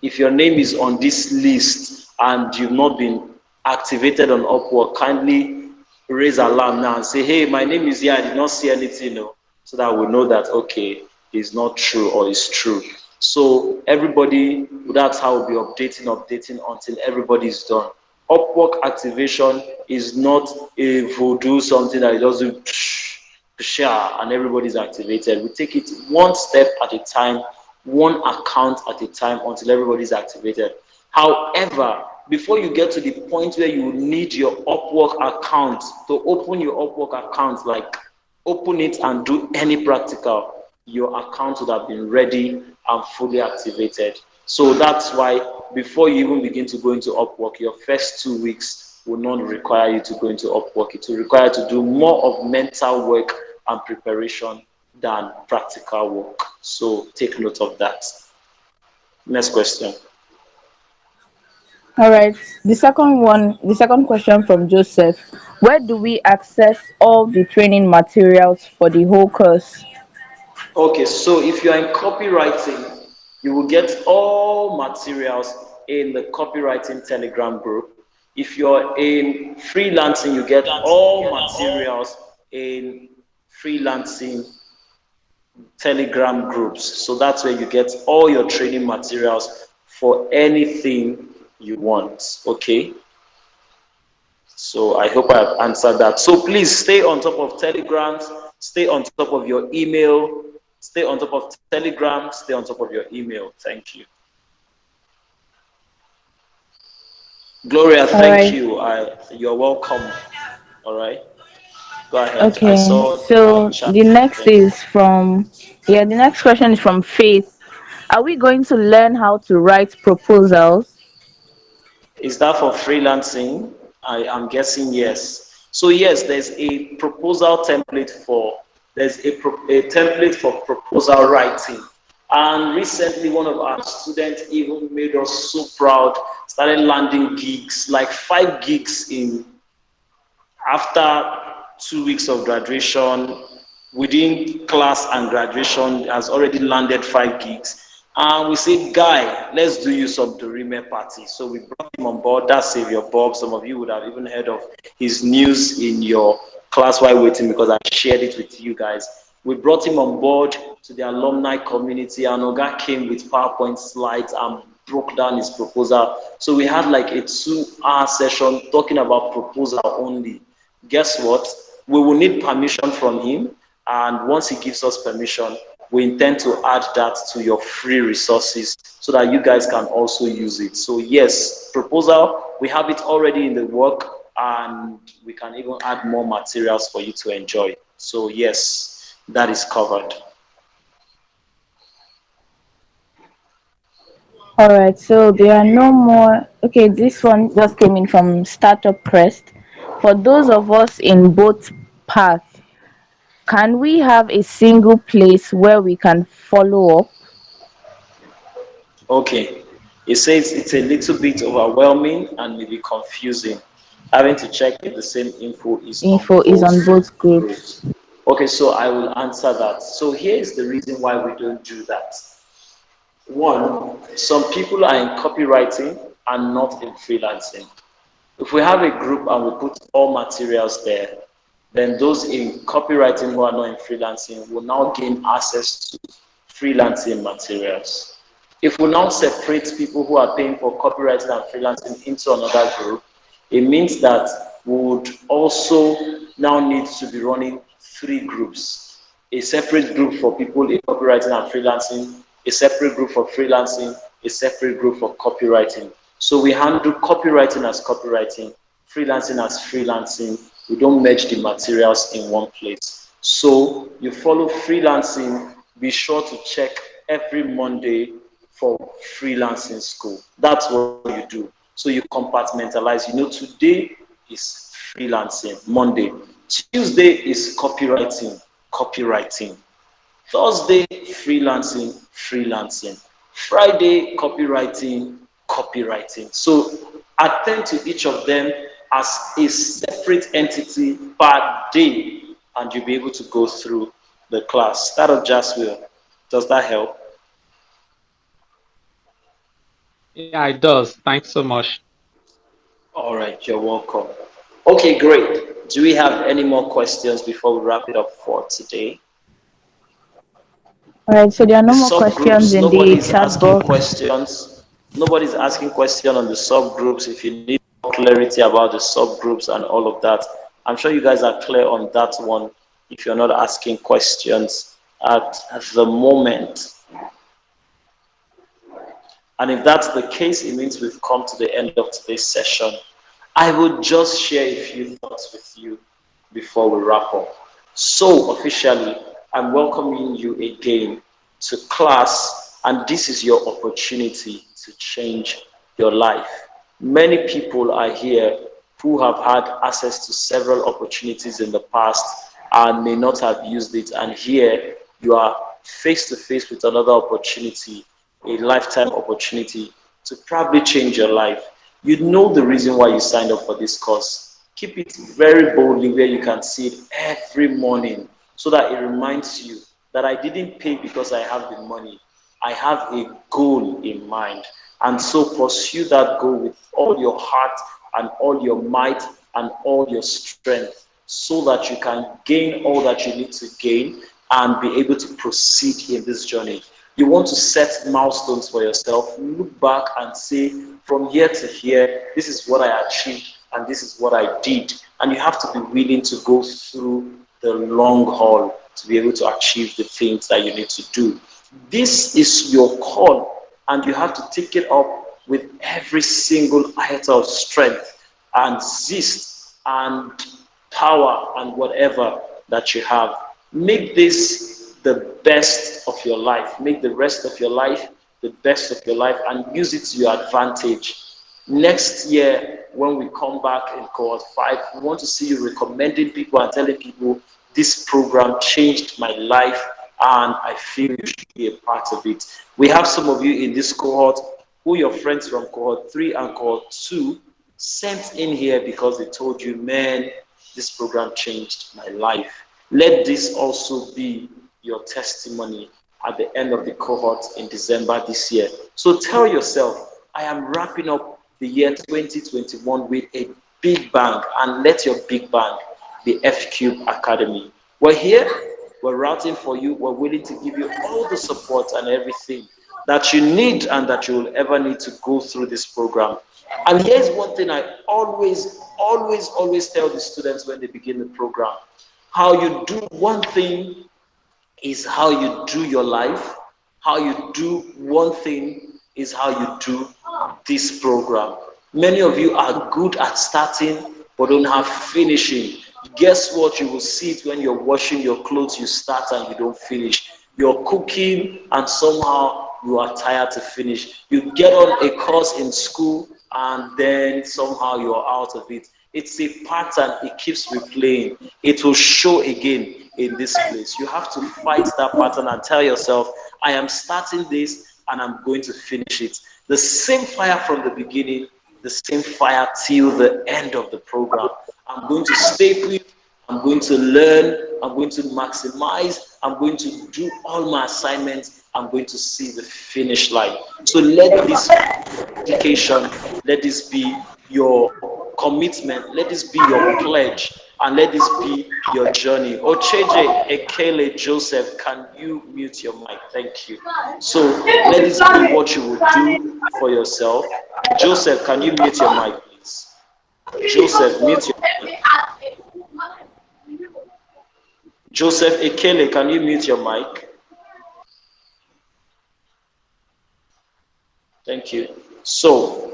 if your name is on this list and you've not been activated on Upwork, kindly raise alarm now and say, "Hey, my name is here. I did not see anything." No, so that we know that okay, it's not true or it's true. So everybody, that's how we'll be updating until everybody is done. Upwork activation is not a voodoo something that just do and everybody's activated. We take it one step at a time, one account at a time until everybody's activated. However, before you get to the point where you need your Upwork account to open your Upwork account, like open it and do any practical, your account would have been ready and fully activated. So that's why before you even begin to go into Upwork, your first 2 weeks will not require you to go into Upwork. It will require you to do more of mental work and preparation than practical work. So take note of that. Next question. All right. The second question from Joseph. Where do we access all the training materials for the whole course? Okay, so if you are in copywriting, you will get all materials in the copywriting Telegram group. If you're in freelancing, you get all materials in freelancing Telegram groups. So that's where you get all your training materials for anything you want. Okay. So I hope I have answered that. So please stay on top of Telegrams, stay on top of your email, stay on top of Telegram, stay on top of your email. Thank you. Gloria, thank you. You're welcome. All right. Go ahead. I Okay, saw so chat. the next Thank you. is from, yeah, the next question is from Faith. Are we going to learn how to write proposals? Is that for freelancing? I am guessing yes. So yes, there's a proposal template for a template for proposal writing. And recently, one of our students even made us so proud. Started landing gigs, like 5 gigs in after 2 weeks of graduation, within class and graduation, has already landed 5 gigs. And we said, Guy, let's do you some Dorime party. So we brought him on board. That's Savior Bob. Some of you would have even heard of his news in your class while waiting because I shared it with you guys. We brought him on board to the alumni community, and Oga came with PowerPoint slides and broke down his proposal. So we had like a 2-hour session talking about proposal only. Guess what? We will need permission from him, and once he gives us permission, we intend to add that to your free resources so that you guys can also use it. So yes, proposal, we have it already in the work, and we can even add more materials for you to enjoy. So yes, that is covered. All right, so there are no more. Okay, this one just came in from Startup Pressed. For those of us in both paths, can we have a single place where we can follow up? Okay. It says it's a little bit overwhelming and maybe confusing, having to check if the same info is on Info is on both both groups. groups. Okay, so I will answer that. So here is the reason why we don't do that. One, some people are in copywriting and not in freelancing. If we have a group and we put all materials there, then those in copywriting who are not in freelancing will now gain access to freelancing materials. If we now separate people who are paying for copywriting and freelancing into another group, it means that we would also now need to be running 3 groups. A separate group for people in copywriting and freelancing, a separate group for freelancing, a separate group for copywriting. So we handle copywriting as copywriting, freelancing as freelancing. We don't merge the materials in one place. So you follow freelancing, be sure to check every Monday for freelancing school. That's what you do. So you compartmentalize. You know, today is freelancing, Monday. Tuesday is copywriting. Thursday, freelancing. Friday, copywriting. So attend to each of them as a separate entity per day, and you'll be able to go through the class. That of just will. Does that help? Yeah, it does. Thanks so much. All right, you're welcome. Okay, great. Do we have any more questions before we wrap it up for today? All right, so there are The no more questions subgroups, in the nobody's chat asking box. questions. Nobody's asking questions on the subgroups. If you need more clarity about the subgroups and all of that, I'm sure you guys are clear on that one if you're not asking questions at the moment. And if that's the case, it means we've come to the end of today's session. I will just share a few thoughts with you before we wrap up. So officially, I'm welcoming you again to class, and this is your opportunity to change your life. Many people are here who have had access to several opportunities in the past and may not have used it, and here you are face to face with another opportunity, a lifetime opportunity to probably change your life. You know the reason why you signed up for this course. Keep it very boldly where you can see it every morning so that it reminds you that I didn't pay because I have the money. I have a goal in mind. And so pursue that goal with all your heart and all your might and all your strength so that you can gain all that you need to gain and be able to proceed in this journey. You want to set milestones for yourself, look back and say, from here to here, this is what I achieved and this is what I did. And you have to be willing to go through the long haul to be able to achieve the things that you need to do. This is your call, and you have to take it up with every single iota of strength and zest and power and whatever that you have. Make this the best of your life. Make the rest of your life the best of your life and use it to your advantage. Next year, when we come back in cohort 5, we want to see you recommending people and telling people this program changed my life and I feel you should be a part of it. We have some of you in this cohort who your friends from cohort 3 and cohort 2 sent in here because they told you, man, this program changed my life. Let this also be your testimony at the end of the cohort in December this year. So tell yourself, I am wrapping up the year 2021 with a big bang, and let your big bang be FCube Academy. We're here, we're routing for you, we're willing to give you all the support and everything that you need and that you will ever need to go through this program. And here's one thing I always tell the students when they begin the program. How you do one thing is how you do your life. How you do one thing is how you do this program. Many of you are good at starting but don't have finishing. Guess what? You will see it when you're washing your clothes, you start and you don't finish. You're cooking and somehow you are tired to finish. You get on a course in school and then somehow you're out of it. It's a pattern, it keeps replaying. It will show again in this place. You have to fight that pattern and tell yourself, I am starting this and I'm going to finish it. The same fire from the beginning, the same fire till the end of the program. I'm going to stay put, I'm going to learn, I'm going to maximize, I'm going to do all my assignments, I'm going to see the finish line. So let this dedication, let this be your commitment, let this be your pledge, and let this be your journey. Ocheje Ekele Joseph, can you mute your mic? Thank you. So let this be what you will do for yourself. Joseph, can you mute your mic, please? Joseph, mute your mic. Joseph Ekele, can you mute your mic? Thank you. So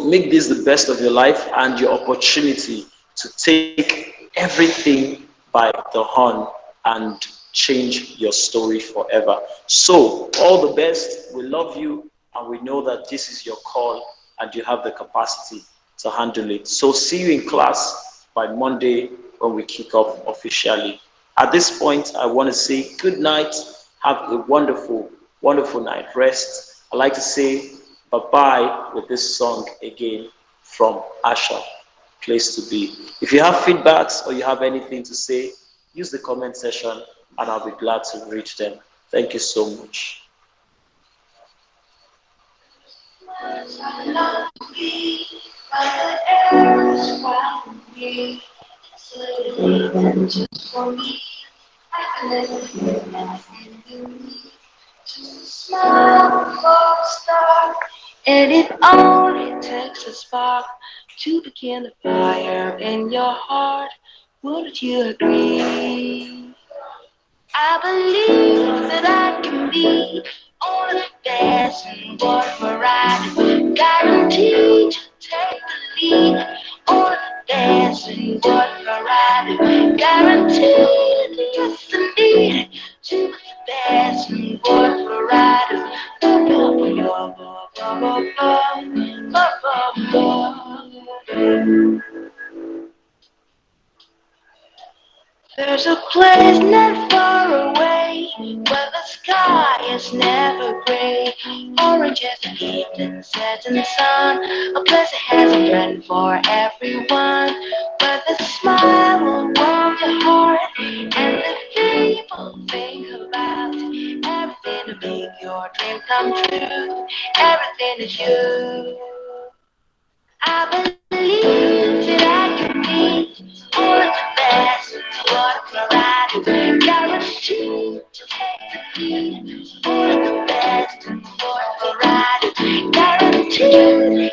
make this the best of your life and your opportunity to take everything by the horn and change your story forever. So all the best. We love you and we know that this is your call and you have the capacity to handle it. So see you in class by Monday when we kick off officially. At this point, I want to say good night. Have a wonderful, wonderful night. Rest. I like to say bye-bye with this song again from Asha, Place to Be. If you have feedbacks or you have anything to say, use the comment section and I'll be glad to reach them. Thank you so much. I love to be by the air is wild and free. It's literally meant just for me. I can never feel nothing you need. Just a smile for a star, and it only takes a spark to begin the fire in your heart. Wouldn't you agree? I believe that I can be all of the best in what we're riding. Guaranteed to take the lead. All of the best in what we're riding. Guaranteed, yes indeed. To be the best in what we're riding. There's a place not far away where the sky is never gray. Oranges and evening setting sun. A place that has a friend for everyone. Where the smile will warm your heart and the people think about everything to make your dream come true. Everything is you. I believe that I can be all of the best what variety. Guaranteed to take the lead. All of the best what variety. Guaranteed